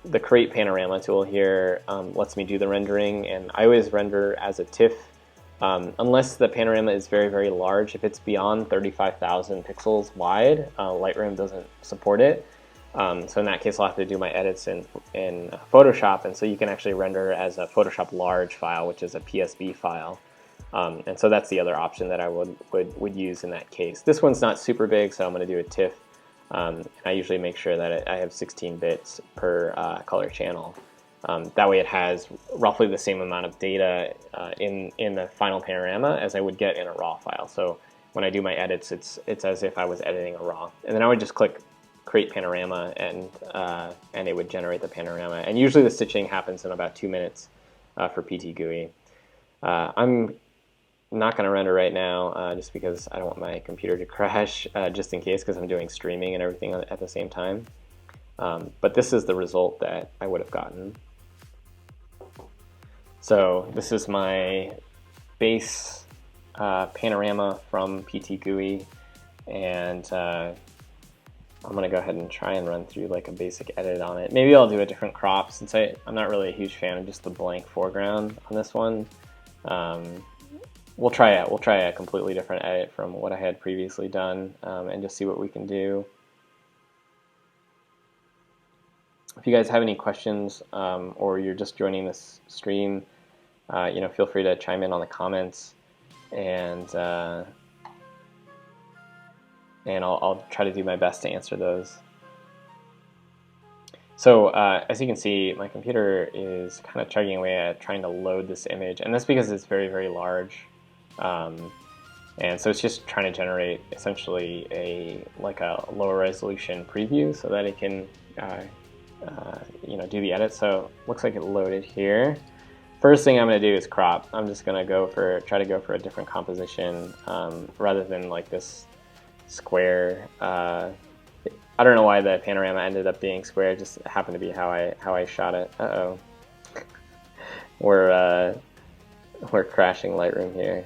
The Create Panorama tool here lets me do the rendering, and I always render as a TIFF unless the panorama is very, very large. If it's beyond 35,000 pixels wide, Lightroom doesn't support it. So in that case, I'll have to do my edits in Photoshop, and so you can actually render as a Photoshop large file, which is a PSV file. And so that's the other option that I would use in that case. This one's not super big, so I'm going to do a TIFF. I usually make sure that I have 16 bits per color channel. That way it has roughly the same amount of data in the final panorama as I would get in a raw file. So when I do my edits, it's as if I was editing a raw. And then I would just click Create Panorama, and it would generate the panorama. And usually the stitching happens in about 2 minutes for PTGui. I'm not going to render right now just because I don't want my computer to crash just in case, because I'm doing streaming and everything at the same time. But this is the result that I would have gotten. So this is my base panorama from PTGui, and I'm going to go ahead and try and run through like a basic edit on it. Maybe I'll do a different crop, since I'm not really a huge fan of just the blank foreground on this one. We'll try a completely different edit from what I had previously done, and just see what we can do. If you guys have any questions, or you're just joining this stream, feel free to chime in on the comments, and I'll try to do my best to answer those. So as you can see, my computer is kind of chugging away at trying to load this image, and that's because it's very, very large. And so it's just trying to generate essentially a lower resolution preview so that it can do the edit. So looks like it loaded here. First thing I'm going to do is crop. I'm just going to try to go for a different composition rather than like this square. I don't know why the panorama ended up being square. It just happened to be how I shot it. Uh-oh. We're crashing Lightroom here.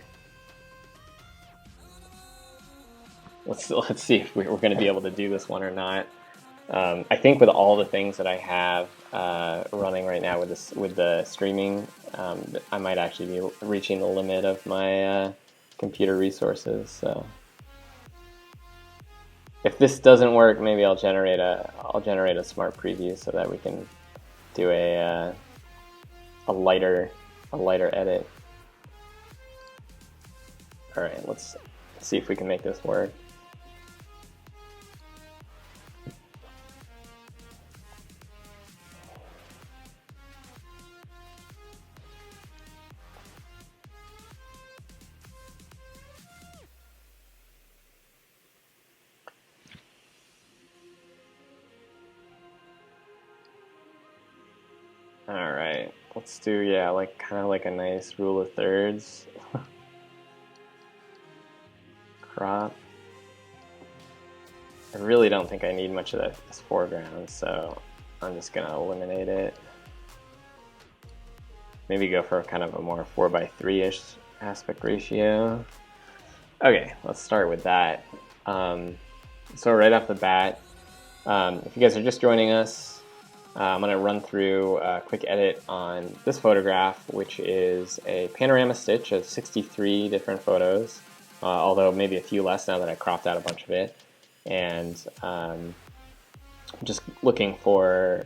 Let's see if we're going to be able to do this one or not. I think with all the things that I have running right now with the streaming, I might actually be reaching the limit of my computer resources. So if this doesn't work, maybe I'll generate a smart preview so that we can do a lighter edit. All right, let's see if we can make this work. All right, let's do kind of like a nice rule of thirds. Crop. I really don't think I need much of this foreground, so I'm just gonna eliminate it. Maybe go for kind of a more 4:3-ish aspect ratio. Okay, let's start with that. So right off the bat, if you guys are just joining us, I'm going to run through a quick edit on this photograph, which is a panorama stitch of 63 different photos, although maybe a few less now that I cropped out a bunch of it. And just looking to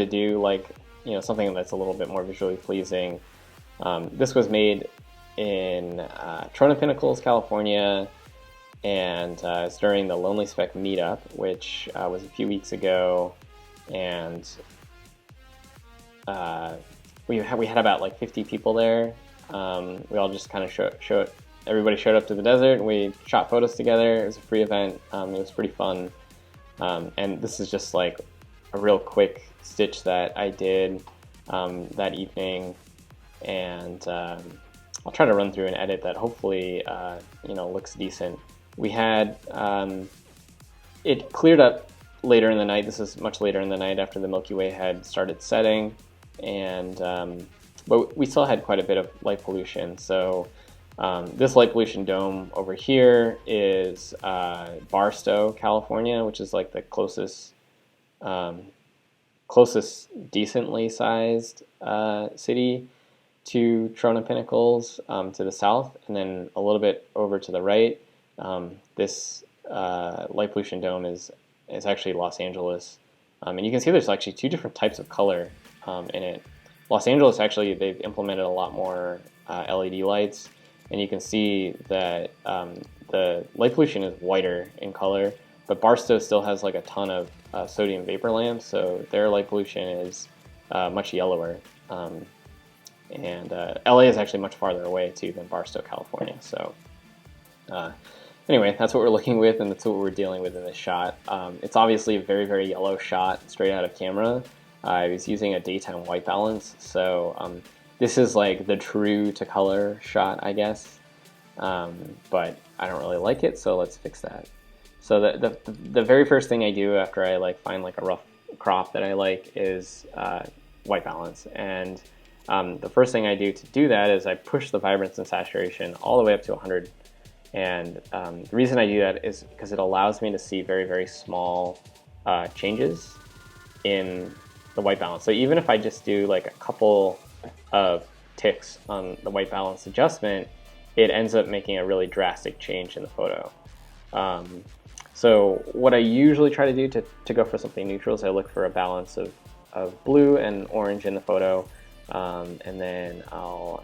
do something that's a little bit more visually pleasing. This was made in Trona Pinnacles, California, and it's during the Lonely Speck meetup, which was a few weeks ago. And we had about like 50 people there. We all just kind of everybody showed up to the desert, and we shot photos together. It was a free event. It was pretty fun. And this is just like a real quick stitch that I did that evening, and I'll try to run through an edit that hopefully looks decent. We had it cleared up later in the night. This is much later in the night after the Milky Way had started setting, and but we still had quite a bit of light pollution. So This light pollution dome over here is Barstow, California, which is like the closest decently sized city to Trona Pinnacles to the south, and then a little bit over to the right. This light pollution dome is actually Los Angeles, and you can see there's actually two different types of color in it. Los Angeles, actually, they've implemented a lot more LED lights, and you can see that the light pollution is whiter in color, but Barstow still has like a ton of sodium vapor lamps, so their light pollution is much yellower. And LA is actually much farther away too than Barstow, California. So anyway, that's what we're looking with, and that's what we're dealing with in this shot. It's obviously a very, very yellow shot straight out of camera. I was using a daytime white balance, so this is like the true to color shot, I guess. But I don't really like it, so let's fix that. So the very first thing I do after I like find like a rough crop that I like is white balance. And the first thing I do to do that is I push the vibrance and saturation all the way up to 100. And the reason I do that is because it allows me to see very, very small changes in the white balance. So even if I just do like a couple of ticks on the white balance adjustment, it ends up making a really drastic change in the photo. So what I usually try to do to go for something neutral is I look for a balance of blue and orange in the photo, and then I'll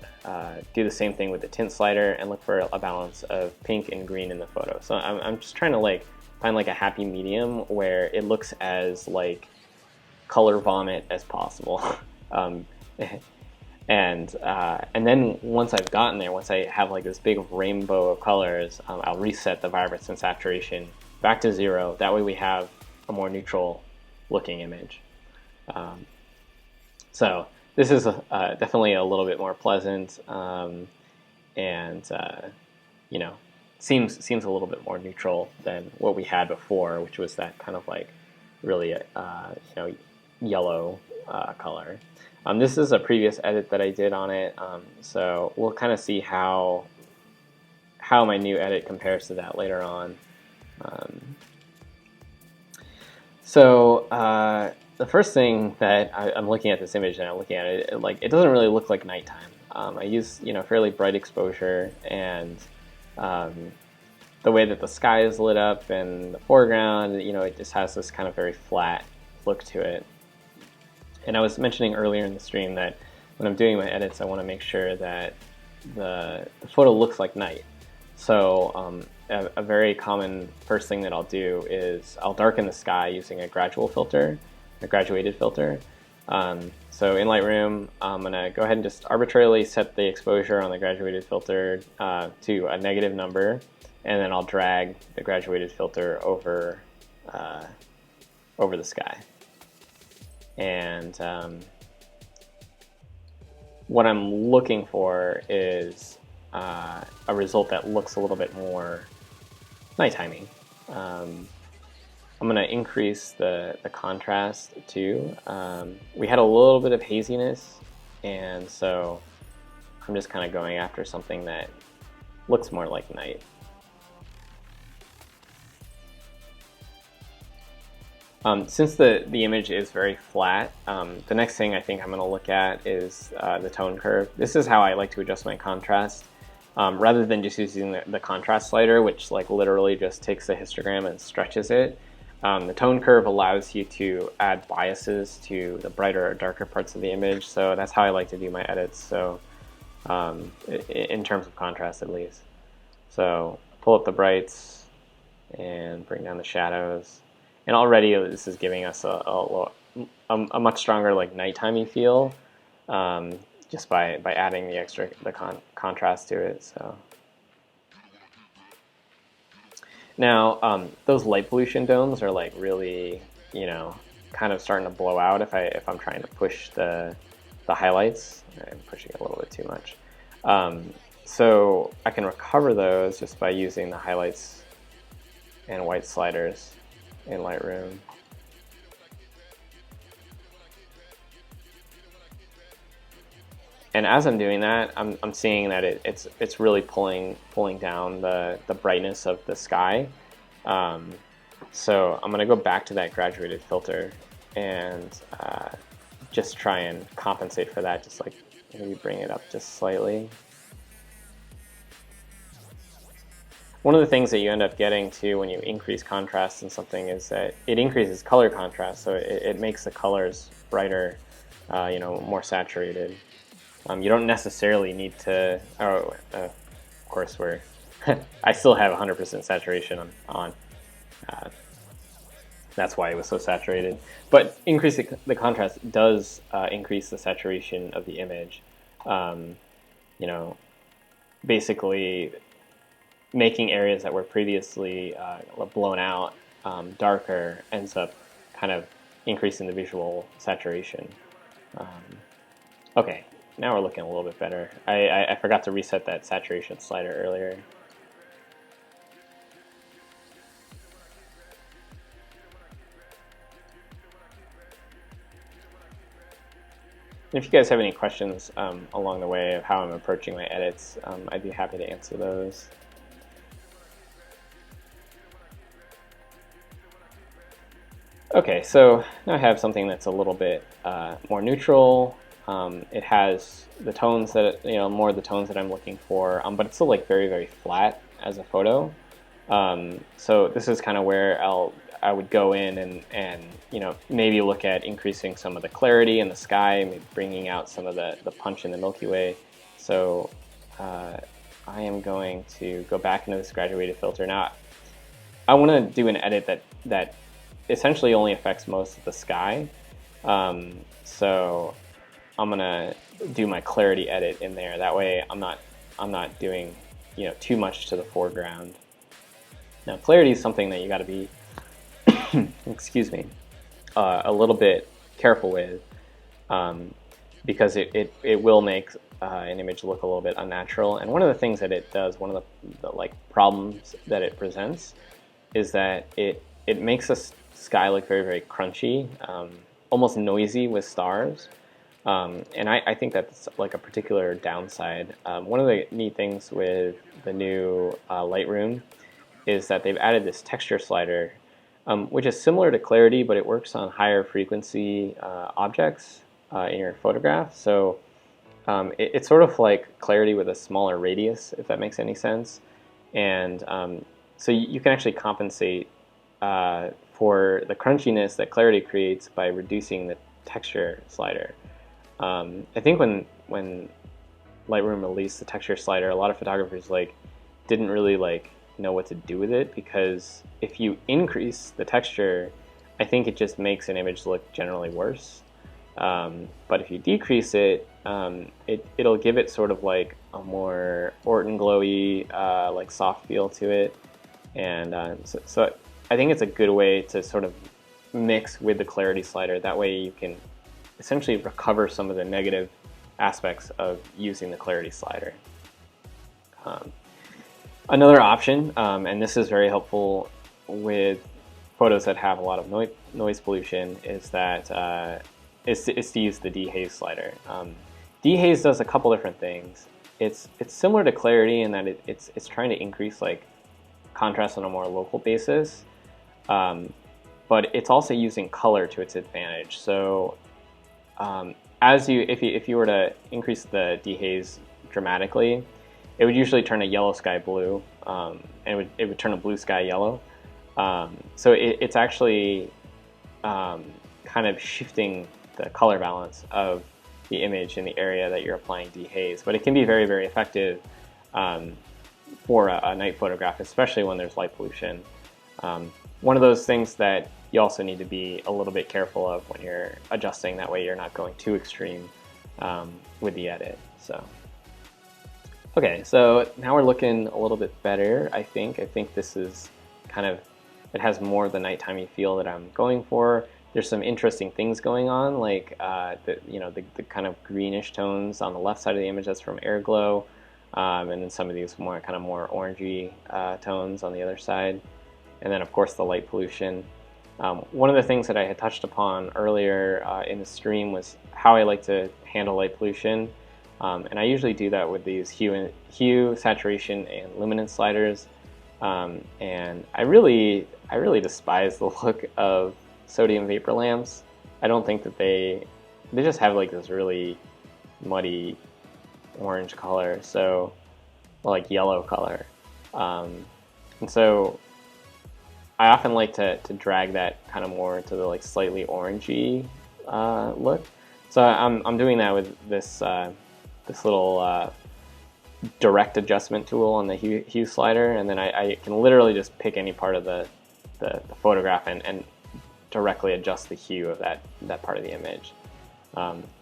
do the same thing with the tint slider and look for a balance of pink and green in the photo. So I'm just trying to like find like a happy medium where it looks as like color vomit as possible. And then once I've gotten there, once I have like this big rainbow of colors, I'll reset the vibrance and saturation back to 0. That way we have a more neutral looking image. So this is definitely a little bit more pleasant, and you know, seems a little bit more neutral than what we had before, which was that kind of like really you know, yellow color. This is a previous edit that I did on it, so we'll kind of see how my new edit compares to that later on. The first thing that I'm looking at this image and I'm looking at it, like it doesn't really look like nighttime. I use fairly bright exposure, and the way that the sky is lit up and the foreground, it just has this kind of very flat look to it. And I was mentioning earlier in the stream that when I'm doing my edits, I want to make sure that the photo looks like night. So a very common first thing that I'll do is I'll darken the sky using a graduated filter. So in Lightroom, I'm going to go ahead and just arbitrarily set the exposure on the graduated filter to a negative number, and then I'll drag the graduated filter over the sky. And what I'm looking for is a result that looks a little bit more nighttimey. I'm going to increase the contrast too. We had a little bit of haziness, and so I'm just kind of going after something that looks more like night. Since the image is very flat, the next thing I think I'm going to look at is the tone curve. This is how I like to adjust my contrast. Rather than just using the contrast slider, which like literally just takes the histogram and stretches it, the tone curve allows you to add biases to the brighter or darker parts of the image. So that's how I like to do my edits. So in terms of contrast, at least. So pull up the brights and bring down the shadows. And already this is giving us a much stronger like nighttimey feel, just by adding the contrast to it. So now those light pollution domes are like really kind of starting to blow out if I'm trying to push the highlights. I'm pushing it a little bit too much. So I can recover those just by using the highlights and white sliders in Lightroom. And as I'm doing that, I'm seeing that it's really pulling down the brightness of the sky. So I'm going to go back to that graduated filter and just try and compensate for that, just like maybe bring it up just slightly. One of the things that you end up getting to when you increase contrast in something is that it increases color contrast, so it makes the colors brighter, you know, more saturated. You don't necessarily need to. Of course, we're. I still have 100% saturation on. That's why it was so saturated. But increasing the contrast does increase the saturation of the image. You know, basically making areas that were previously blown out darker ends up kind of increasing the visual saturation. Okay, now we're looking a little bit better. I forgot to reset that saturation slider earlier. If you guys have any questions along the way of how I'm approaching my edits, I'd be happy to answer those. Okay, so now I have something that's a little bit more neutral. It has the tones that, you know, more of the tones that I'm looking for, but it's still like very, very flat as a photo. So this is kind of where I would go in and you know, maybe look at increasing some of the clarity in the sky, maybe bringing out some of the punch in the Milky Way. So I am going to go back into this graduated filter. Now I want to do an edit that essentially only affects most of the sky. So I'm gonna do my clarity edit in there. That way I'm not doing, you know, too much to the foreground. Now clarity is something that you got to be excuse me, a little bit careful with, because it will make an image look a little bit unnatural. And one of the things that it does, one of the like problems that it presents, is that it makes the sky look very, very crunchy, almost noisy with stars. And I think that's like a particular downside. One of the neat things with the new Lightroom is that they've added this texture slider, which is similar to clarity, but it works on higher frequency objects in your photograph. So it's sort of like clarity with a smaller radius, if that makes any sense. And so you can actually compensate for the crunchiness that clarity creates by reducing the texture slider. I think when Lightroom released the texture slider, a lot of photographers didn't really know what to do with it, because if you increase the texture, I think it just makes an image look generally worse. But if you decrease it, it'll give it sort of like a more Orton glowy, like soft feel to it. And so I think it's a good way to sort of mix with the clarity slider. That way you can essentially recover some of the negative aspects of using the clarity slider. Another option, and this is very helpful with photos that have a lot of noise pollution, is that is to use the Dehaze slider. Dehaze does a couple different things. It's similar to clarity in that it's trying to increase contrast on a more local basis, but it's also using color to its advantage. So if you were to increase the Dehaze dramatically, it would usually turn a yellow sky blue, and it would turn a blue sky yellow. So it's actually kind of shifting the color balance of the image in the area that you're applying dehaze. But it can be very, very effective for a night photograph, especially when there's light pollution. One of those things that you also need to be a little bit careful of when you're adjusting. That way you're not going too extreme with the edit. Okay, so now we're looking a little bit better, I think. I think this is kind of, it has more of the nighttimey feel that I'm going for. There's some interesting things going on, like the kind of greenish tones on the left side of the image. That's from Airglow, and then some of these more orangey tones on the other side, and then of course the light pollution. One of the things that I had touched upon earlier in the stream was how I like to handle light pollution. And I usually do that with these hue, saturation, and luminance sliders. And I really despise the look of sodium vapor lamps. I don't think that they just have like this really muddy orange color, so like yellow color. And so I often like to drag that kind of more into the like slightly orangey look. So I'm doing that with this this little direct adjustment tool on the hue slider, and then I can literally just pick any part of the photograph and directly adjust the hue of that part of the image.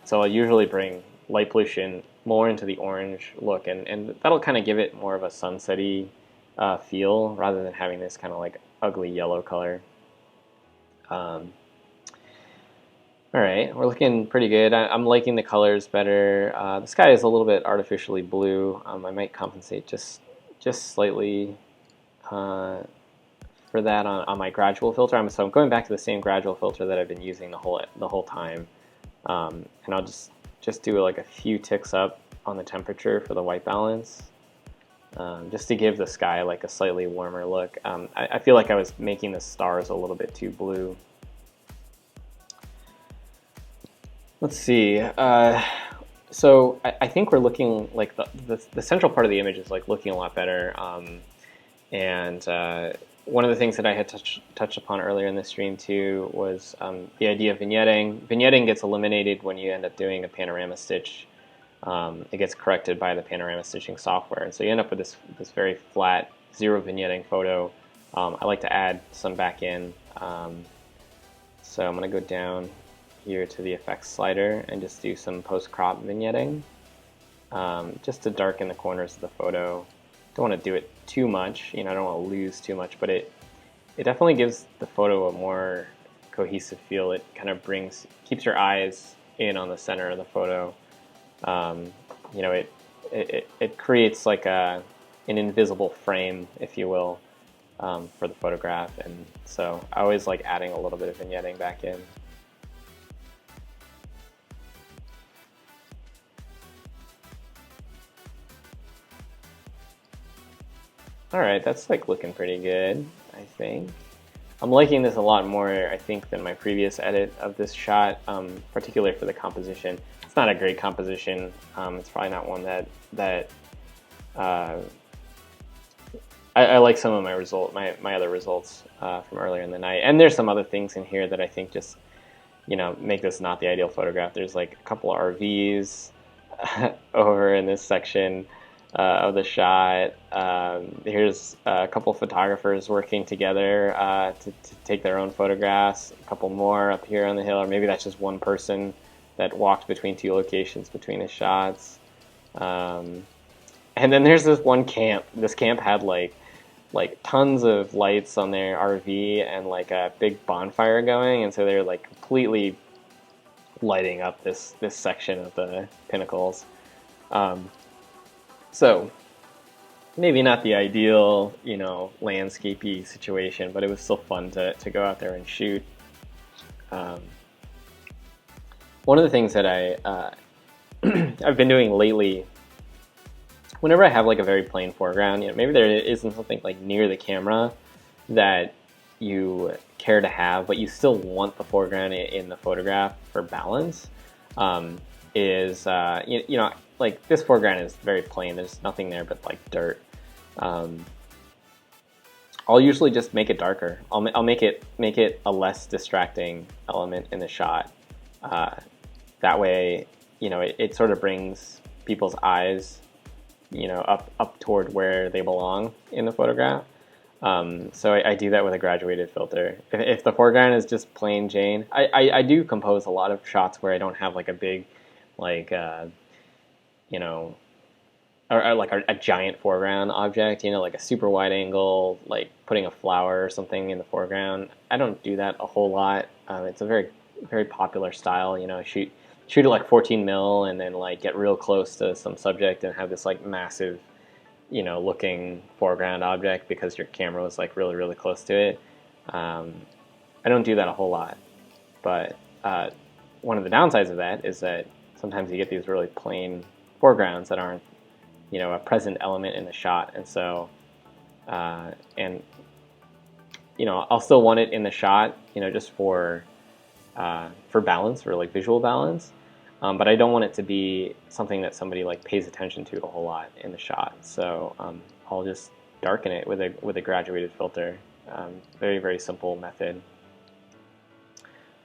So I'll usually bring light pollution more into the orange look, and that'll kind of give it more of a sunsetty feel rather than having this kind of like ugly yellow color. All right, we're looking pretty good. I'm liking the colors better. The sky is a little bit artificially blue. I might compensate just slightly for that on my gradual filter. So I'm going back to the same gradual filter that I've been using the whole time, and I'll just do like a few ticks up on the temperature for the white balance, just to give the sky like a slightly warmer look. I feel like I was making the stars a little bit too blue. Let's see. So I think we're looking like the central part of the image is like looking a lot better. And one of the things that I had touched upon earlier in the stream too was the idea of vignetting. Vignetting gets eliminated when you end up doing a panorama stitch. It gets corrected by the panorama stitching software, and so you end up with this very flat zero vignetting photo. I like to add some back in. So I'm going to go down here to the effects slider and just do some post-crop vignetting, just to darken the corners of the photo. Don't want to do it too much, I don't want to lose too much, but it definitely gives the photo a more cohesive feel. It kind of keeps your eyes in on the center of the photo. It creates like an invisible frame, if you will, for the photograph, and so I always like adding a little bit of vignetting back in. All right, that's like looking pretty good, I think. I'm liking this a lot more, I think, than my previous edit of this shot, particularly for the composition. It's not a great composition. It's probably not one that I like some of my other results from earlier in the night. And there's some other things in here that I think just make this not the ideal photograph. There's like a couple of RVs over in this section of the shot. Here's a couple photographers working together to take their own photographs. A couple more up here on the hill, or maybe that's just one person that walked between two locations between his shots. And then there's this one camp. This camp had like tons of lights on their RV and like a big bonfire going, and so they're like completely lighting up this section of the Pinnacles. So maybe not the ideal, landscapey situation, but it was still fun to go out there and shoot. One of the things that I've been doing lately, whenever I have like a very plain foreground, maybe there isn't something like near the camera that you care to have, but you still want the foreground in the photograph for balance, like this foreground is very plain. There's nothing there but like dirt. I'll usually just make it darker. I'll make it a less distracting element in the shot. That way, it sort of brings people's eyes, up toward where they belong in the photograph. So I do that with a graduated filter. If the foreground is just plain Jane, I do compose a lot of shots where I don't have like a big, like, or like a giant foreground object, like a super wide angle, like putting a flower or something in the foreground. I don't do that a whole lot. It's a very, very popular style, shoot at like 14 mil and then like get real close to some subject and have this like massive, looking foreground object because your camera was like really, really close to it. I don't do that a whole lot, but one of the downsides of that is that sometimes you get these really plain foregrounds that aren't, you know, a present element in the shot. And so, and you know, I'll still want it in the shot, you know, just for balance, for like visual balance. But I don't want it to be something that somebody like pays attention to a whole lot in the shot. So I'll just darken it with a graduated filter. Very, very simple method.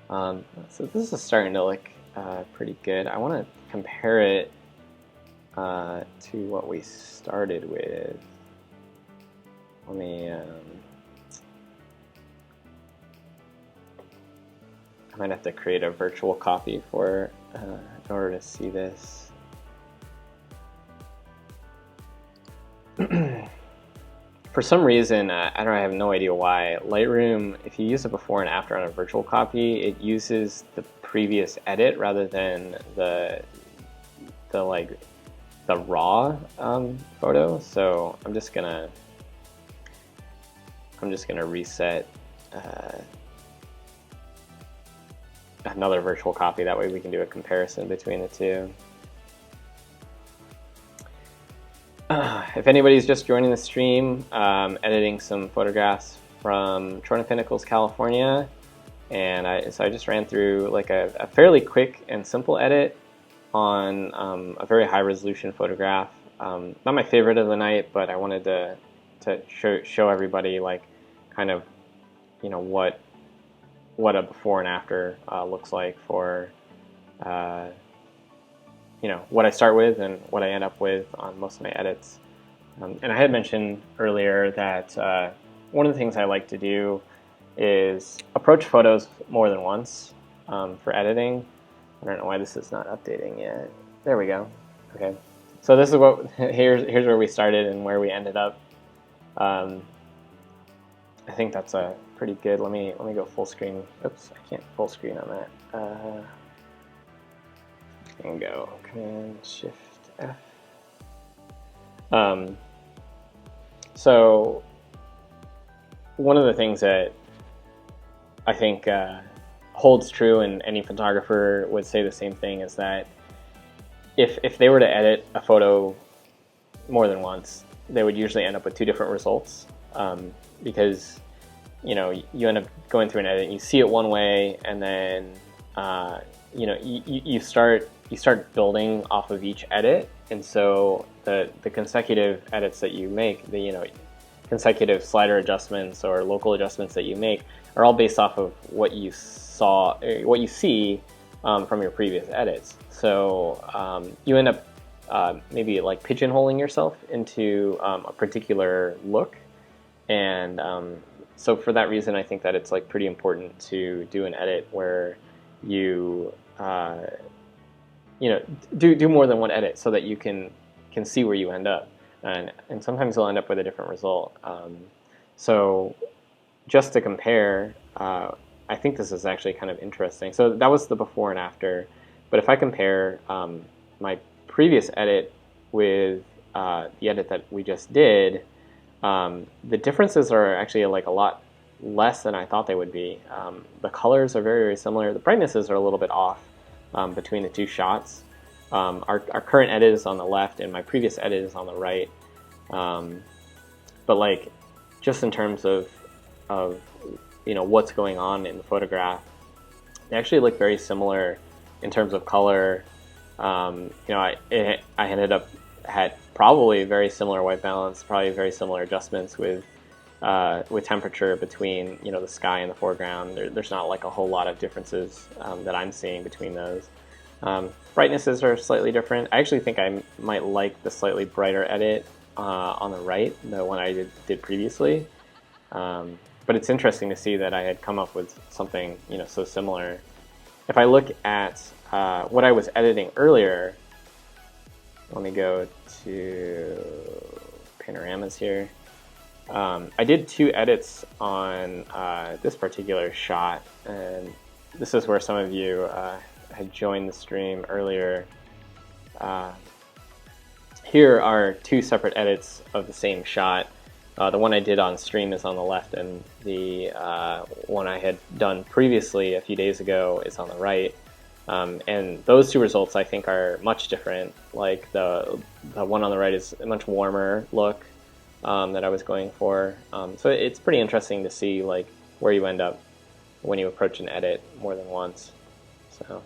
So this is starting to look pretty good. I want to compare it to what we started with. Let me. I might have to create a virtual copy for in order to see this. For some reason, I don't know, I have no idea why, Lightroom, if you use it before and after on a virtual copy, it uses the previous edit rather than the raw photo. So I'm just gonna reset another virtual copy. That way we can do a comparison between the two. If anybody's just joining the stream, editing some photographs from Trona Pinnacles, California, and so I just ran through like a fairly quick and simple edit on a very high resolution photograph. Not my favorite of the night, but I wanted to show everybody like kind of, you know, what a before and after looks like for you know, what I start with and what I end up with on most of my edits. And I had mentioned earlier that one of the things I like to do is approach photos more than once for editing. I don't know why this is not updating yet. There we go. Okay, so this is what here's where we started and where we ended up. I think that's a pretty good. Let me go full screen. Oops, I can't full screen on that. And go Command Shift F. So one of the things that I think holds true, and any photographer would say the same thing, is that if they were to edit a photo more than once, they would usually end up with two different results, because you know, you end up going through an edit, you see it one way, and then you know, you start building off of each edit, and so the consecutive edits that you make, the, you know, consecutive slider adjustments or local adjustments that you make are all based off of what you see from your previous edits. So you end up maybe like pigeonholing yourself into a particular look, and so for that reason, I think that it's like pretty important to do an edit where you you know, do more than one edit so that you can see where you end up, and sometimes you'll end up with a different result. So just to compare, I think this is actually kind of interesting. So that was the before and after, but if I compare my previous edit with the edit that we just did, the differences are actually like a lot less than I thought they would be. The colors are very, very similar. The brightnesses are a little bit off between the two shots. Our current edit is on the left and my previous edit is on the right. But like, just in terms of you know, what's going on in the photograph, they actually look very similar in terms of color. You know, I ended up had probably very similar white balance, probably very similar adjustments with temperature between, you know, the sky and the foreground. There's not like a whole lot of differences that I'm seeing between those. Brightnesses are slightly different. I actually think I might like the slightly brighter edit on the right, the one I did previously. But it's interesting to see that I had come up with something, you know, so similar. If I look at what I was editing earlier, let me go to Panoramas here. I did two edits on this particular shot, and this is where some of you had joined the stream earlier. Here are two separate edits of the same shot. The one I did on stream is on the left, and the one I had done previously a few days ago is on the right. And those two results I think are much different. Like the one on the right is a much warmer look that I was going for. So it's pretty interesting to see like where you end up when you approach an edit more than once. So,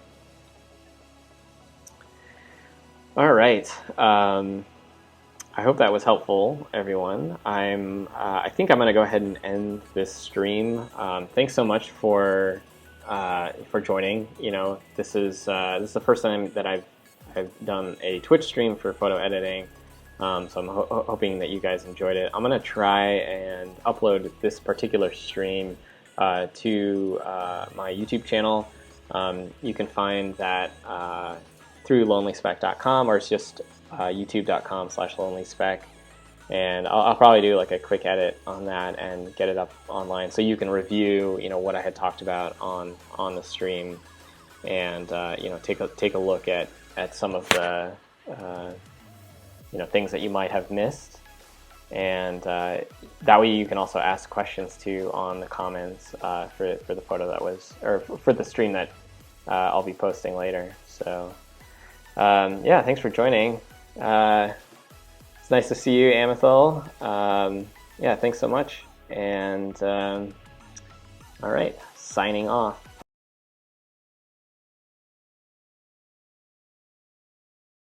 all right. I hope that was helpful, everyone. I think I'm going to go ahead and end this stream. Thanks so much for joining. You know, this is the first time that I've done a Twitch stream for photo editing. So I'm hoping that you guys enjoyed it. I'm going to try and upload this particular stream to my YouTube channel. You can find that through lonelyspec.com, or it's just youtube.com/lonelyspec, and I'll probably do like a quick edit on that and get it up online so you can review, you know, what I had talked about on the stream, and you know, take a look at some of the you know, things that you might have missed, and that way you can also ask questions too on the comments for the photo that was, or for the stream that I'll be posting later. So yeah, thanks for joining. It's nice to see you, Amithil. Yeah, thanks so much. And all right, signing off.